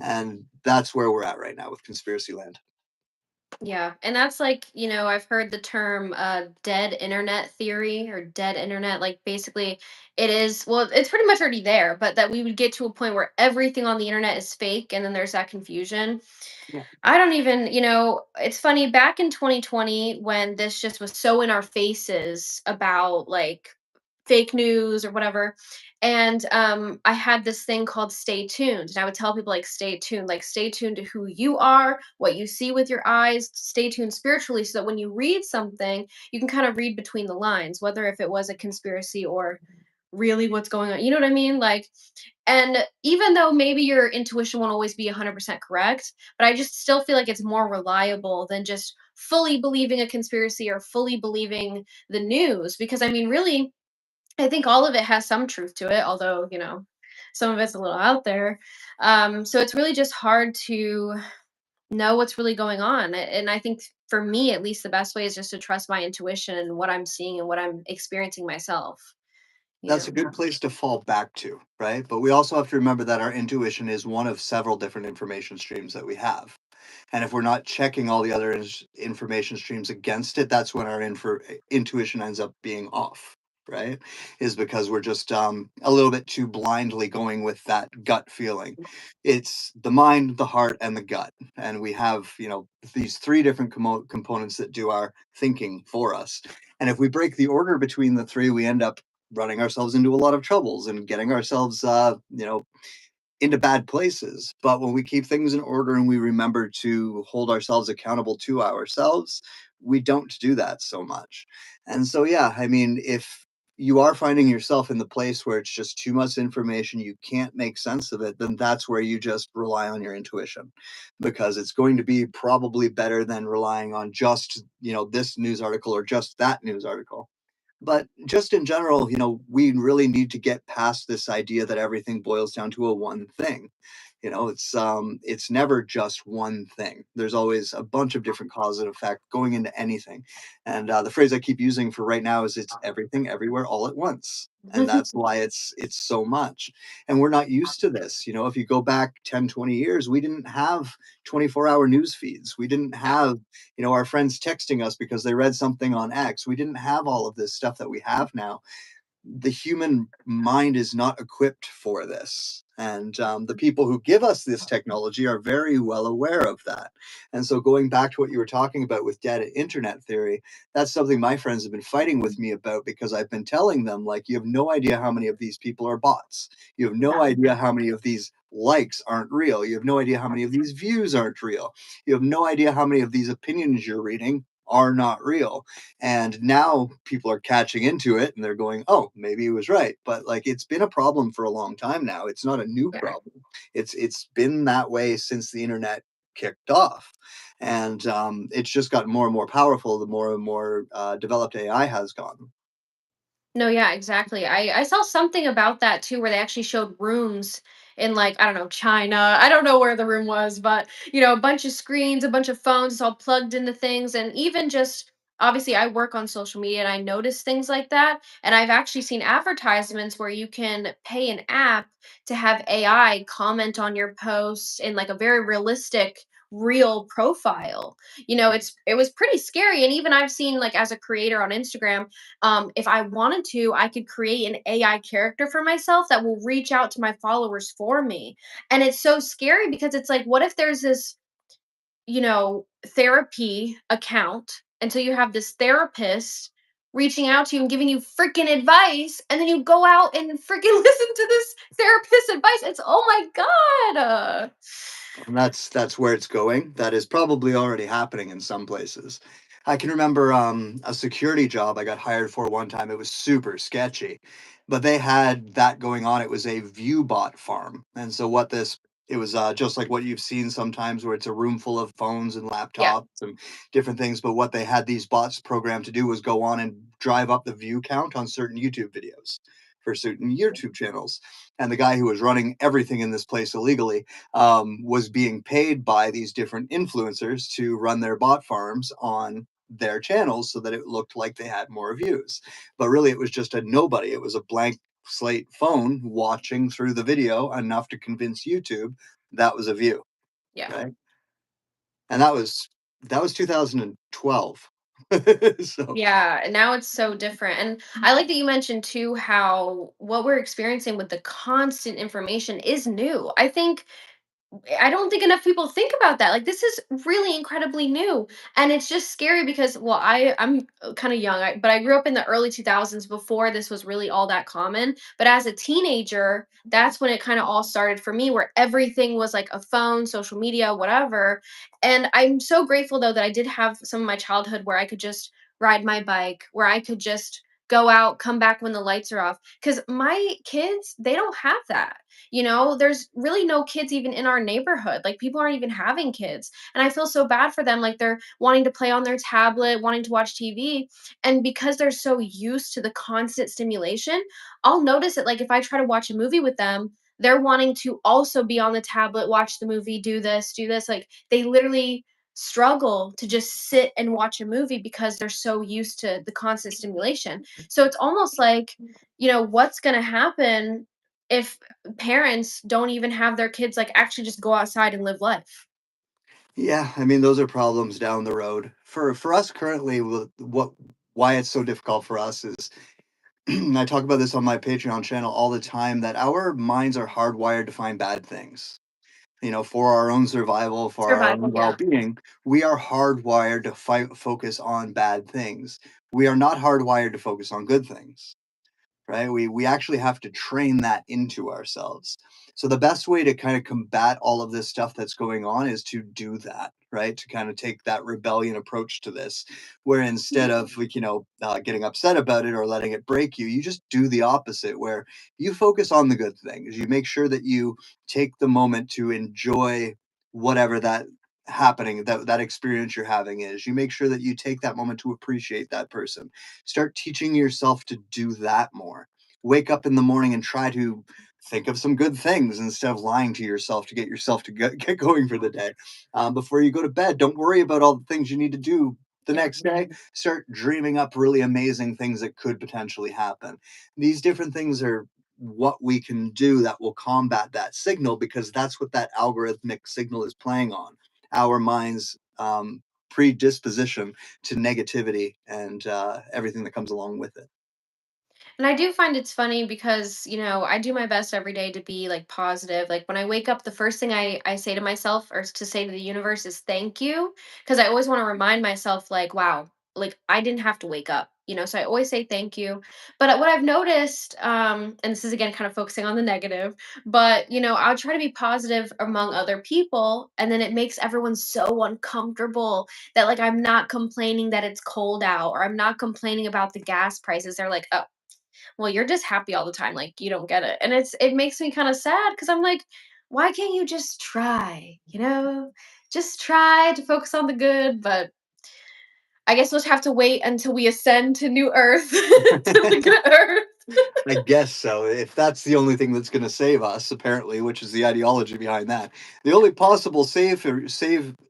And that's where we're at right now with conspiracy land. Yeah, and that's like, I've heard the term dead internet theory or dead internet. Like basically, it is, well, it's pretty much already there, but that we would get to a point where everything on the internet is fake and then there's that confusion. Yeah. I don't even, it's funny back in 2020 when this just was so in our faces about like fake news or whatever. And I had this thing called stay tuned. And I would tell people like stay tuned to who you are, what you see with your eyes, stay tuned spiritually so that when you read something, you can kind of read between the lines, whether if it was a conspiracy or really what's going on. You know what I mean? Like, and even though maybe your intuition won't always be 100% correct, but I just still feel like it's more reliable than just fully believing a conspiracy or fully believing the news. Because I mean, really, I think all of it has some truth to it, although, some of it's a little out there. So it's really just hard to know what's really going on. And I think for me, at least, the best way is just to trust my intuition and what I'm seeing and what I'm experiencing myself. You That's a know. good place to fall back to, right? But we also have to remember that our intuition is one of several different information streams that we have. And if we're not checking all the other information streams against it, that's when our intuition ends up being off, right? Is because we're just a little bit too blindly going with that gut feeling. It's the mind, the heart, and the gut. And we have, these three different components that do our thinking for us. And if we break the order between the three, we end up running ourselves into a lot of troubles and getting ourselves, into bad places. But when we keep things in order and we remember to hold ourselves accountable to ourselves, we don't do that so much. And so, yeah, I mean, if you are finding yourself in the place where it's just too much information, you can't make sense of it, then that's where you just rely on your intuition because it's going to be probably better than relying on just, this news article or just that news article. But just in general, we really need to get past this idea that everything boils down to a one thing. It's never just one thing. There's always a bunch of different cause and effect going into anything. And the phrase I keep using for right now is it's everything everywhere all at once. And that's why it's so much. And we're not used to this. If you go back 10, 20 years, we didn't have 24-hour news feeds. We didn't Yeah. have, our friends texting us because they read something on X. We didn't have all of this stuff that we have now. The human mind is not equipped for this. And the people who give us this technology are very well aware of that. And so, going back to what you were talking about with data internet theory, that's something my friends have been fighting with me about because I've been telling them, like, you have no idea how many of these people are bots. You have no Yeah. idea how many of these likes aren't real. You have no idea how many of these views aren't real. You have no idea how many of these opinions you're reading are not real. And now people are catching into it and they're going, oh, maybe he was right. But like it's been a problem for a long time now. It's not a new Yeah. problem. It's been that way since the internet kicked off. And it's just gotten more and more powerful the more and more developed AI has gotten. No, yeah, exactly. I saw something about that too, where they actually showed rooms in like I don't know China. I don't know where the room was, but a bunch of screens, a bunch of phones, it's all plugged into things, and even just obviously I work on social media and I notice things like that, and I've actually seen advertisements where you can pay an app to have AI comment on your posts in like a very realistic real profile. It was pretty scary, and even I've seen like as a creator on Instagram, if I wanted to, I could create an AI character for myself that will reach out to my followers for me. And it's so scary because it's like, what if there's this, therapy account until you have this therapist reaching out to you and giving you freaking advice, and then you go out and freaking listen to this therapist's advice. It's oh my god. And that's where it's going. That is probably already happening in some places. I can remember a security job I got hired for one time. It was super sketchy, but they had that going on. It was a view bot farm, and so what this it was just like what you've seen sometimes, where it's a room full of phones and Yeah. laptops and different things. But what they had these bots programmed to do was go on and drive up the view count on certain YouTube videos for certain YouTube channels. And the guy who was running everything in this place illegally was being paid by these different influencers to run their bot farms on their channels so that it looked like they had more views. But really, it was just a nobody. It was a blank slate phone watching through the video enough to convince YouTube that was a view, Yeah. right? And that was 2012. So Yeah, and now it's so different. And I like that you mentioned too how what we're experiencing with the constant information is new. I don't think enough people think about that. Like this is really incredibly new, and it's just scary because well, I'm kind of young, but I grew up in the early 2000s before this was really all that common. But as a teenager, that's when it kind of all started for me, where everything was like a phone, social media, whatever. And I'm so grateful though that I did have some of my childhood where I could just ride my bike, where I could just go out, come back when the lights are off. Because my kids, they don't have that. There's really no kids even in our neighborhood. Like people aren't even having kids. And I feel so bad for them. Like they're wanting to play on their tablet, wanting to watch TV. And because they're so used to the constant stimulation, I'll notice it. Like if I try to watch a movie with them, they're wanting to also be on the tablet, watch the movie, do this, do this. Like they literally struggle to just sit and watch a movie because they're so used to the constant stimulation. So it's almost like, what's going to happen if parents don't even have their kids like actually just go outside and live life. yeah, I mean those are problems down the road. For us currently, what why it's so difficult for us is I talk about this on my Patreon channel all the time that our minds are hardwired to find bad things. For our own survival, for our Survival, own yeah. well-being, we are hardwired to focus on bad things. We are not hardwired to focus on good things, right? We actually have to train that into ourselves. So the best way to kind of combat all of this stuff that's going on is to do that, right? To kind of take that rebellion approach to this, where instead of like getting upset about it or letting it break you, you just do the opposite, where you focus on the good things. You make sure that you take the moment to enjoy whatever that happening that experience you're having is. You make sure that you take that moment to appreciate that person. Start teaching yourself to do that more. Wake up in the morning and try to think of some good things instead of lying to yourself to get yourself to get going for the day. Before you go to bed, don't worry about all the things you need to do the Yeah. next day. Start dreaming up really amazing things that could potentially happen. These different things are what we can do that will combat that signal, because that's what that algorithmic signal is playing on our minds, predisposition to negativity and everything that comes along with it. And I do find it's funny because, I do my best every day to be like positive. Like when I wake up, the first thing I say to myself or to say to the universe is thank you. Cause I always want to remind myself, like, wow, like I didn't have to wake up, so I always say thank you. But what I've noticed, and this is again kind of focusing on the negative, but I'll try to be positive among other people. And then it makes everyone so uncomfortable that like I'm not complaining that it's cold out or I'm not complaining about the gas prices. They're like, oh, well, you're just happy all the time, like, you don't get it, and it makes me kinda sad sad because 'cause I'm like, "Why can't you just try?" Just try to focus on the good, but I guess we'll just have to wait until we ascend to new earth, to the good earth. I guess so. If that's the only thing that's going to save us, apparently, which is the ideology behind that, the only possible save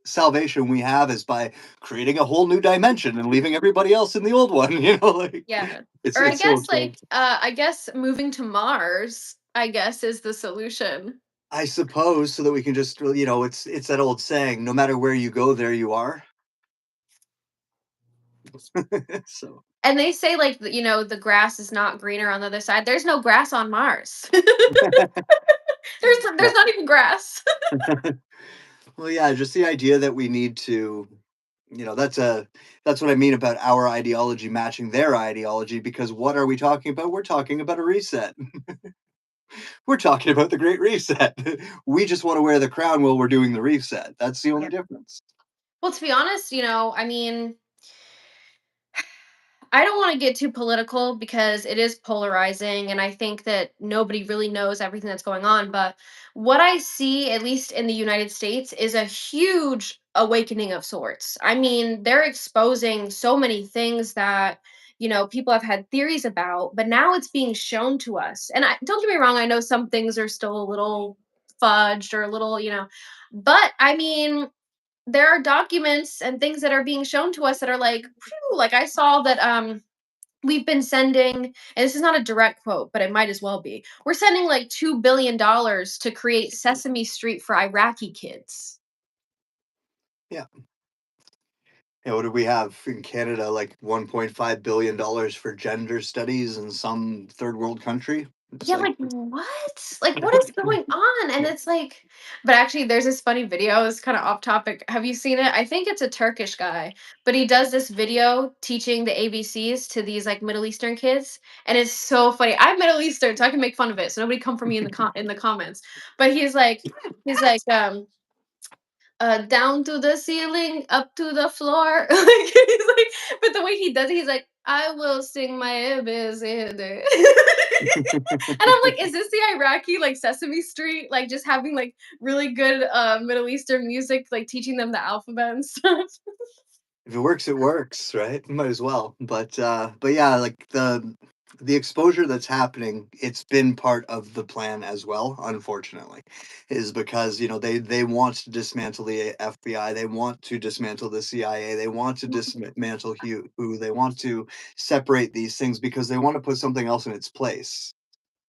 salvation we have is by creating a whole new dimension and leaving everybody else in the old one. Like Yeah. it's Or I it's so guess, absurd. like, I guess moving to Mars, I guess, is the solution. I suppose so that we can just it's that old saying, no matter where you go, there you are. So And they say, like, the grass is not greener on the other side. There's no grass on Mars. There's yeah. not even grass. Well, yeah, just the idea that we need to, that's what I mean about our ideology matching their ideology. Because what are we talking about? We're talking about a reset. We're talking about the Great Reset. We just want to wear the crown while we're doing the reset. That's the only Yeah. difference. Well, to be honest, I mean, I don't want to get too political because it is polarizing and I think that nobody really knows everything that's going on, but what I see at least in the United States is a huge awakening of sorts. I mean, they're exposing so many things that people have had theories about, but now it's being shown to us. And don't get me wrong, I know some things are still a little fudged or a little, but I mean, there are documents and things that are being shown to us that are like, phew, like I saw that we've been sending, and this is not a direct quote, but it might as well be. We're sending like $2 billion to create Sesame Street for Iraqi kids. Yeah. Yeah, what do we have in Canada? Like $1.5 billion for gender studies in some third world country. It's Yeah, like, like what? Like what is going on? And it's like, but actually there's this funny video, it's kind of off topic. Have you seen it? I think it's a Turkish guy, but he does this video teaching the ABCs to these like Middle Eastern kids, and it's so funny. I'm Middle Eastern, so I can make fun of it. So nobody come for me in the in the comments. But he's like down to the ceiling, up to the floor. Like he's like, but the way he does it, he's like, I will sing my ABCD. And I'm like, is this the Iraqi like Sesame Street? Like just having like really good Middle Eastern music, like teaching them the alphabet and stuff. if it works, right? Might as well. But yeah, like the exposure that's happening, it's been part of the plan as well, unfortunately, is because they want to dismantle the FBI, they want to dismantle the CIA, they want to dismantle who they want to separate these things because they want to put something else in its place,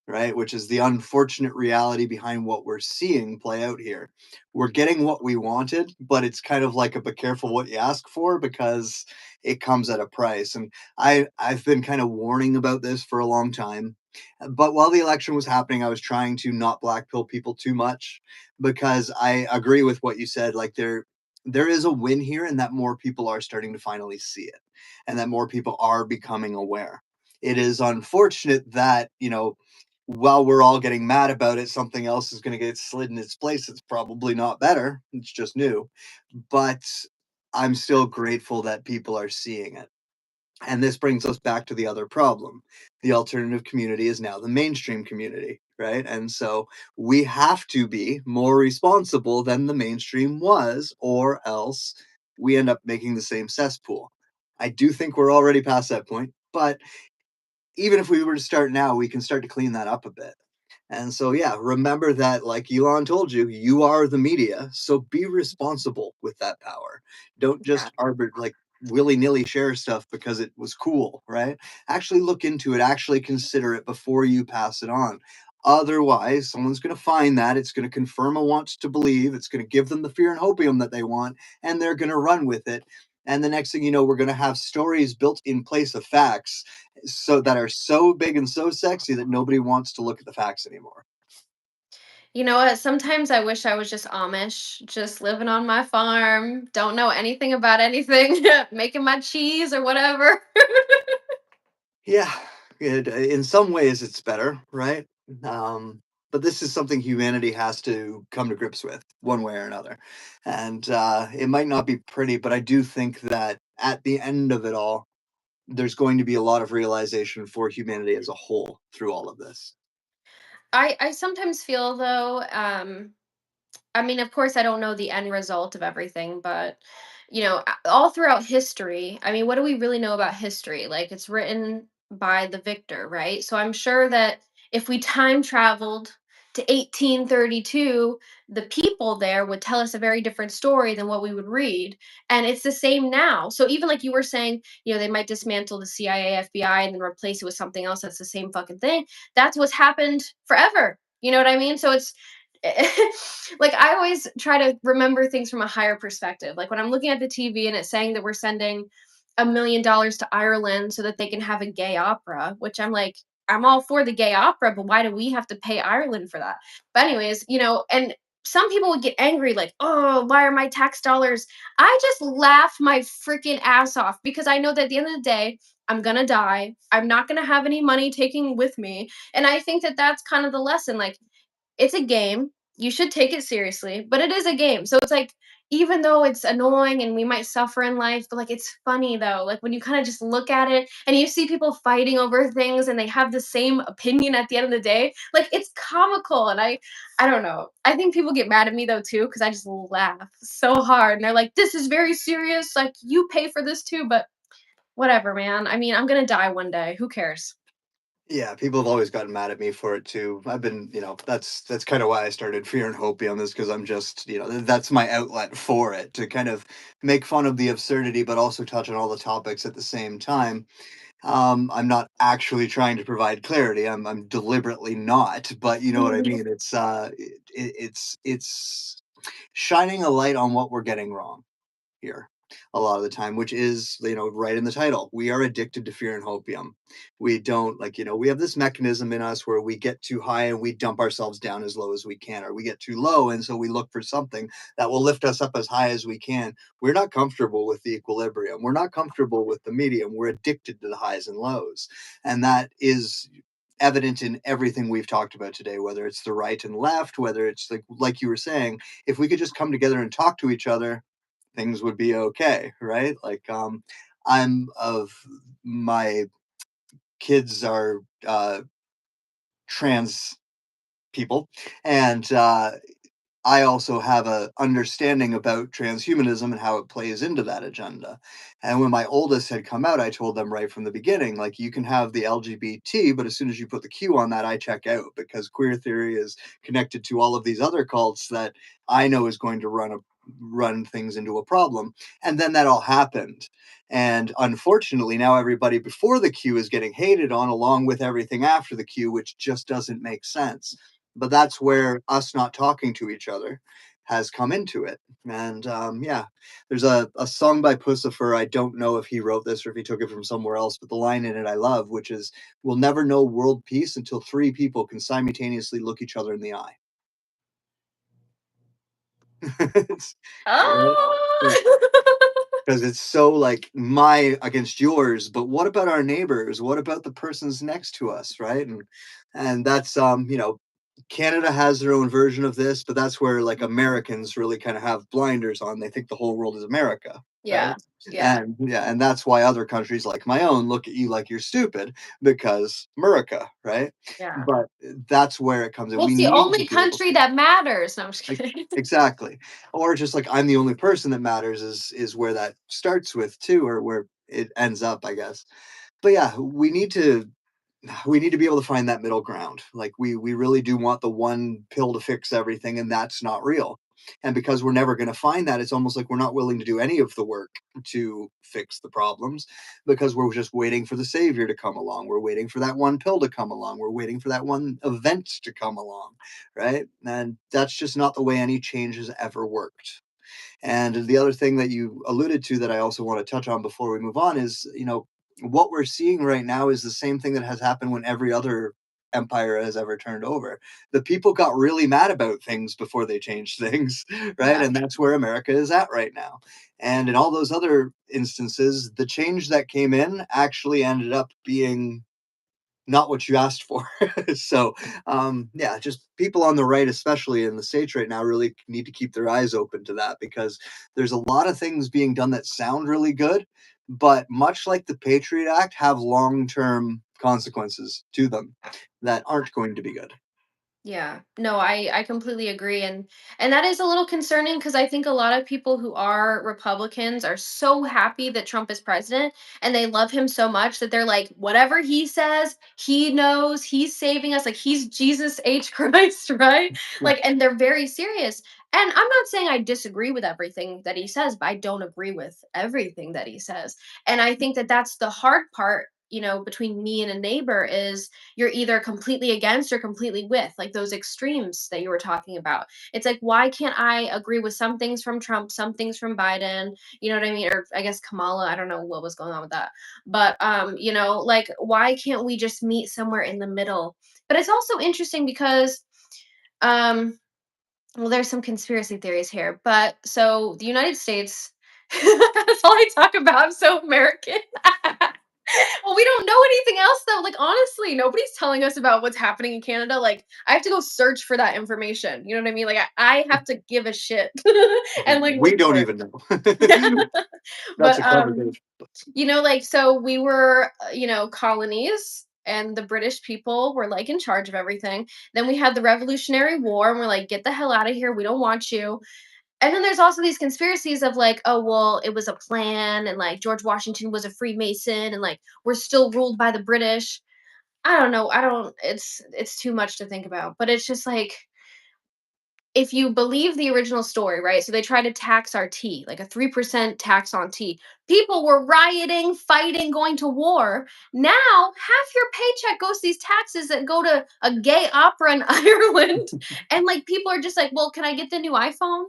right? Which is the unfortunate reality behind what we're seeing play out here. We're getting what we wanted, but it's kind of like a be careful what you ask for because it comes at a price. And I've been kind of warning about this for a long time. But while the election was happening, I was trying to not blackpill people too much because I agree with what you said. Like there is a win here, and that more people are starting to finally see it, and that more people are becoming aware. It is unfortunate that while we're all getting mad about it, something else is going to get slid in its place. It's probably not better. It's just new. But I'm still grateful that people are seeing it. And this brings us back to the other problem. The alternative community is now the mainstream community, right? And so we have to be more responsible than the mainstream was, or else we end up making the same cesspool. I do think we're already past that point, but even if we were to start now, we can start to clean that up a bit. And so, yeah, remember that, like Elon told you, you are the media. So be responsible with that power. Don't Yeah. just like willy nilly share stuff because it was cool, right? Actually look into it, actually consider it before you pass it on. Otherwise, someone's going to find that. It's going to confirm a want to believe. It's going to give them the fear and hopium that they want, and they're going to run with it. And the next thing you know, we're going to have stories built in place of facts so that are so big and so sexy that nobody wants to look at the facts anymore. You know what? Sometimes I wish I was just Amish, just living on my farm, don't know anything about anything, making my cheese or whatever. Yeah, in some ways it's better, right? Um, but this is something humanity has to come to grips with one way or another. And it might not be pretty, but I do think that at the end of it all, there's going to be a lot of realization for humanity as a whole through all of this. I sometimes feel though, I mean, of course, I don't know the end result of everything, but all throughout history, I mean, what do we really know about history? Like, it's written by the victor, right? So I'm sure that if we time traveled to 1832, the people there would tell us a very different story than what we would read. And it's the same now. So even like you were saying, they might dismantle the CIA, FBI, and then replace it with something else that's the same fucking thing. That's what's happened forever. You know what I mean? So it's like I always try to remember things from a higher perspective. Like when I'm looking at the TV and it's saying that we're sending $1 million to Ireland so that they can have a gay opera, which I'm like, I'm all for the gay opera, but why do we have to pay Ireland for that? But anyways, and some people would get angry, like, oh, why are my tax dollars? I just laugh my freaking ass off because I know that at the end of the day, I'm gonna die. I'm not gonna have any money taking with me. And I think that that's kind of the lesson. Like, it's a game. You should take it seriously, but it is a game. So it's like, even though it's annoying and we might suffer in life, but like it's funny though. Like when you kind of just look at it and you see people fighting over things and they have the same opinion at the end of the day, like it's comical. And I don't know. I think people get mad at me though too because I just laugh so hard and they're like, "This is very serious. Like you pay for this too." But whatever, man. I mean, I'm gonna die one day. Who cares? Yeah, people have always gotten mad at me for it too. I've been, that's kind of why I started Fear and Hopium is because I'm just, that's my outlet for it to kind of make fun of the absurdity, but also touch on all the topics at the same time. I'm not actually trying to provide clarity. I'm deliberately not, but you know what I mean. It's shining a light on what we're getting wrong here a lot of the time, which is, right in the title. We are addicted to fear and hopium. We don't like, we have this mechanism in us where we get too high and we dump ourselves down as low as we can, or we get too low. And so we look for something that will lift us up as high as we can. We're not comfortable with the equilibrium. We're not comfortable with the medium. We're addicted to the highs and lows. And that is evident in everything we've talked about today, whether it's the right and left, whether it's like you were saying, if we could just come together and talk to each other, things would be okay, right? I'm of my kids are trans people, and I also have a understanding about transhumanism and how it plays into that agenda. And when my oldest had come out, I told them right from the beginning, like, you can have the LGBT, but as soon as you put the Q on that, I check out, because queer theory is connected to all of these other cults that I know is going to run things into a problem. And then that all happened. And unfortunately, now everybody before the Q is getting hated on, along with everything after the Q, which just doesn't make sense. But that's where us not talking to each other has come into it. And yeah, there's a song by Pussifer. I don't know if he wrote this or if he took it from somewhere else, but the line in it I love, which is, "We'll never know world peace until three people can simultaneously look each other in the eye." It's- right? Yeah. Oh. Because it's so like my against yours, but what about our neighbors? What about the persons next to us, right? And that's Canada has their own version of this, but that's where like Americans really kind of have blinders on. They think the whole world is America, right? Yeah. Yeah. And yeah, and that's why other countries like my own look at you like you're stupid, because America, right? Yeah. But that's where it comes in. Well, We it's the need to only be able country to. that matters. No, I'm just Like, kidding. exactly. Or just like, I'm the only person that matters is where that starts with too, or where it ends up, I guess. But yeah, we need to be able to find that middle ground. Like, we really do want the one pill to fix everything, and that's not real. And because we're never going to find that, it's almost like we're not willing to do any of the work to fix the problems, because we're just waiting for the savior to come along. We're waiting for that one pill to come along. We're waiting for that one event to come along, right? And that's just not the way any change has ever worked. And the other thing that you alluded to that I also want to touch on before we move on is, what we're seeing right now is the same thing that has happened when every other empire has ever turned over. The people got really mad about things before they changed things, right? Yeah. And that's where America is at right now. And in all those other instances, the change that came in actually ended up being not what you asked for. So, yeah, just people on the right, especially in the States right now, really need to keep their eyes open to that, because there's a lot of things being done that sound really good, but much like the Patriot Act, have long term consequences to them that aren't going to be good. Yeah. No, I completely agree, and that is a little concerning because I think a lot of people who are Republicans are so happy that Trump is president, and they love him so much that they're like, whatever he says, he knows he's saving us, like he's Jesus H Christ, right? Yeah. Like, and they're very serious. And I'm not saying I disagree with everything that he says, but I don't agree with everything that he says. And I think that that's the hard part, between me and a neighbor is you're either completely against or completely with, like those extremes that you were talking about. It's like, why can't I agree with some things from Trump, some things from Biden? You know what I mean? Or I guess Kamala, I don't know what was going on with that. But like, why can't we just meet somewhere in the middle? But it's also interesting because um well, there's some conspiracy theories here. But so the United States, that's all I talk about. I'm so American. Well, we don't know anything else though. Like, honestly, nobody's telling us about what's happening in Canada. Like, I have to go search for that information. You know what I mean? Like, I have to give a shit and like We look don't for even know. it. That's But a conversation. like, so we were, colonies, and the British people were like in charge of everything. Then we had the Revolutionary War, and we're like, get the hell out of here. We don't want you. And then there's also these conspiracies of like, oh, well, it was a plan, and like George Washington was a Freemason, and like we're still ruled by the British. I don't know. I don't, it's too much to think about. But it's just like, if you believe the original story, right? So they tried to tax our tea, like a 3% tax on tea. People were rioting, fighting, going to war. Now, half your paycheck goes to these taxes that go to a gay opera in Ireland. And like people are just like, well, can I get the new iPhone?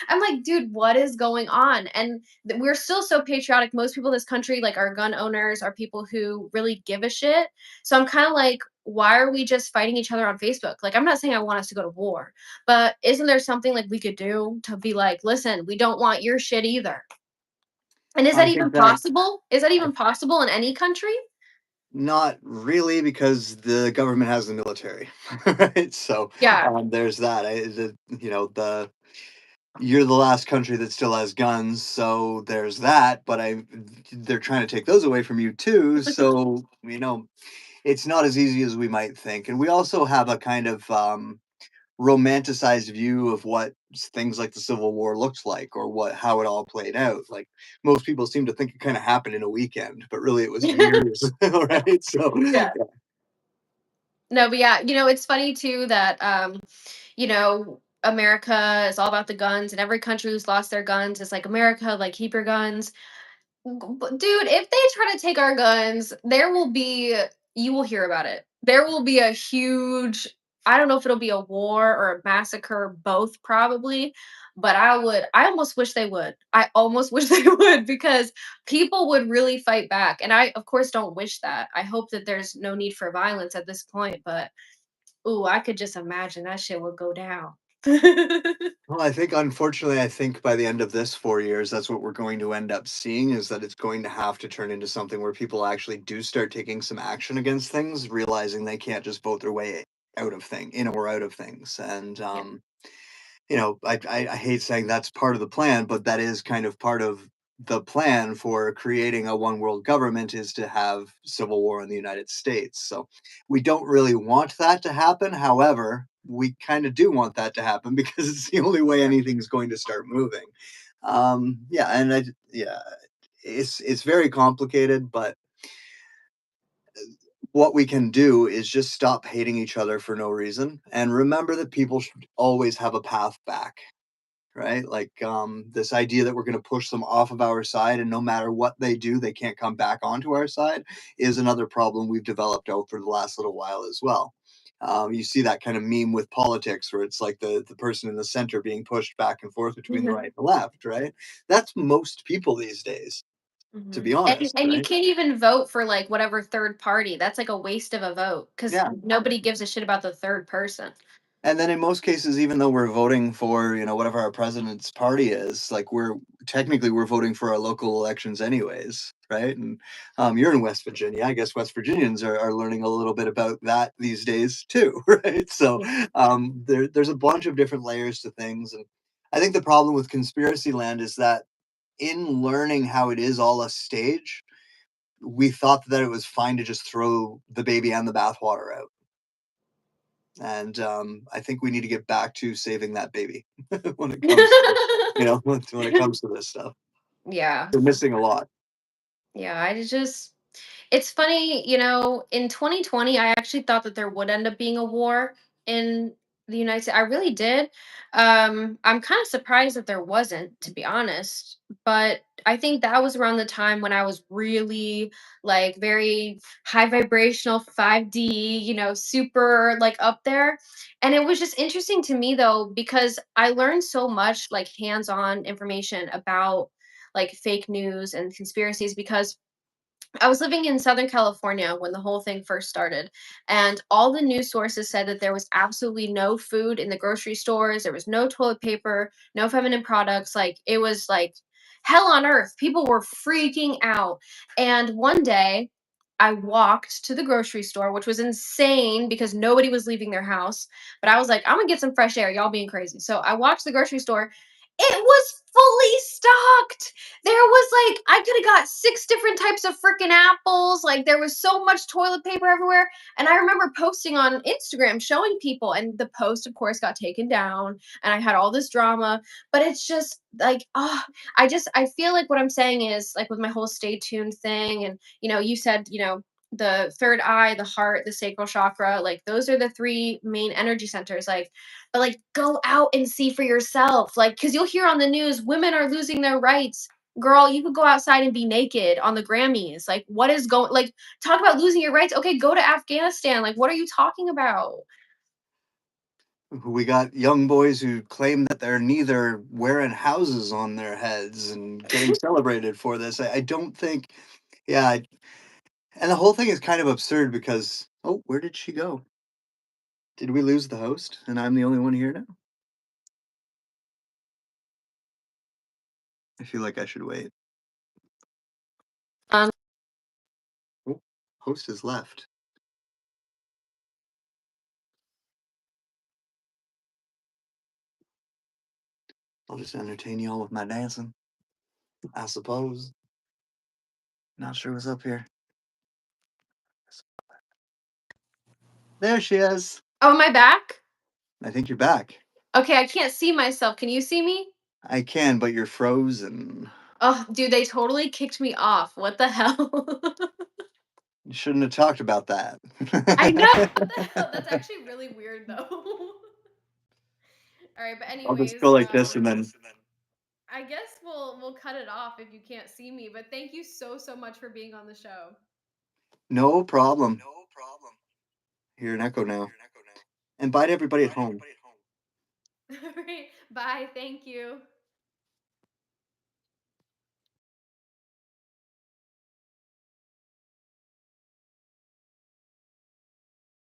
I'm like, dude, what is going on? And we're still so patriotic. Most people in this country, like our gun owners, are people who really give a shit. So I'm kind of like, why are we just fighting each other on Facebook? Like, I'm not saying I want us to go to war, but isn't there something like we could do to be like, listen, we don't want your shit either? And is that I even think that possible? Is that I even possible in any country? not really, because the government has the military, right? So Yeah. there's that. The you're the last country that still has guns, so there's that. But they're trying to take those away from you too. So it's not as easy as we might think. And we also have a kind of romanticized view of what things like the Civil War looked like, or what how it all played out. Like most people seem to think it kind of happened in a weekend, but really it was years, right? So Yeah. No, but yeah, it's funny too that America is all about the guns, and every country who's lost their guns is like, America, like, keep your guns. But dude, if they try to take our guns, there will be you will hear about it. There will be a huge, I don't know if it'll be a war or a massacre, both probably, but I almost wish they would. I almost wish they would, because people would really fight back. And I of course don't wish that. I hope that there's no need for violence at this point, but ooh, I could just imagine that shit would go down. Well, I think by the end of this 4 years, that's what we're going to end up seeing, is that it's going to have to turn into something where people actually do start taking some action against things, realizing they can't just vote their way in or out of things. And Yeah. I hate saying that's part of the plan, but that is kind of part of the plan for creating a one world government, is to have civil war in the United States. So we don't really want that to happen. However, we kind of do want that to happen because it's the only way anything's going to start moving. Yeah, and yeah, it's very complicated, but what we can do is just stop hating each other for no reason and remember that people should always have a path back, right? Like this idea that we're going to push them off of our side and no matter what they do, they can't come back onto our side is another problem we've developed over the last little while as well. You see that kind of meme with politics where it's like the person in the center being pushed back and forth between the right and the left, right? That's most people these days, to Mhm. be And honest, and you right? can't even vote for, like, whatever third party. That's like a waste of a vote, because Yeah. nobody gives a shit about the third person. And then in most cases, even though we're voting for, whatever our president's party is, like we're voting for our local elections anyways, right? And you're in West Virginia. I guess West Virginians are learning a little bit about that these days too, right? So Yeah. there's a bunch of different layers to things. And I think the problem with conspiracy land is that in learning how it is all a stage, we thought that it was fine to just throw the baby and the bathwater out. And I think we need to get back to saving that baby when it comes to when it comes to this stuff. Yeah. We're missing a lot. Yeah, I just it's funny, in 2020, I actually thought that there would end up being a war in the United States. I really did. I'm kind of surprised that there wasn't, to be honest. But I think that was around the time when I was really like very high vibrational 5D, super like up there. And it was just interesting to me though, because I learned so much like hands-on information about like fake news and conspiracies, because I was living in Southern California when the whole thing first started, and all the news sources said that there was absolutely no food in the grocery stores, there was no toilet paper, no feminine products, like, it was like hell on earth. People were freaking out, and one day, I walked to the grocery store, which was insane because nobody was leaving their house, but I was like, "Imma get some fresh air, y'all being crazy." So, I walked to the grocery store, it was fully stocked! There was like I could have got 6 different types of freaking apples, like, there was so much toilet paper everywhere, and I remember posting on Instagram showing people, and the post, of course, got taken down, and I had all this drama, but it's just, like, I feel like what I'm saying is, like, with my whole stay tuned thing and, you said, the third eye, the heart, the sacral chakra, like those are the three main energy centers. Like, but like go out and see for yourself. Like, because you'll hear on the news, women are losing their rights. Girl, you could go outside and be naked on the Grammys. Like, what is going like talk about losing your rights? Okay, go to Afghanistan. Like, what are you talking about? We got young boys who claim that they're neither wearing houses on their heads and getting celebrated for this. I don't think, yeah, and the whole thing is kind of absurd because, oh, where did she go? Did we lose the host and I'm the only one here now? I feel like I should wait. Um, Oh, host has left. I'll just entertain y'all with my dancing, I suppose. Not sure what's up here. There she is. oh, am I back? I think you're back. Okay, I can't see myself. Can you see me? I can, but you're frozen. Oh, dude, they totally kicked me off. What the hell? You shouldn't have talked about that. I know. What the hell? That's actually really weird, though. All right, but I'll just anyways, go like this and then I guess we'll cut it off if you can't see me. But thank you so much for being on the show. no problem. Hear an echo now. And bye to everybody at home. All right, bye. Thank you.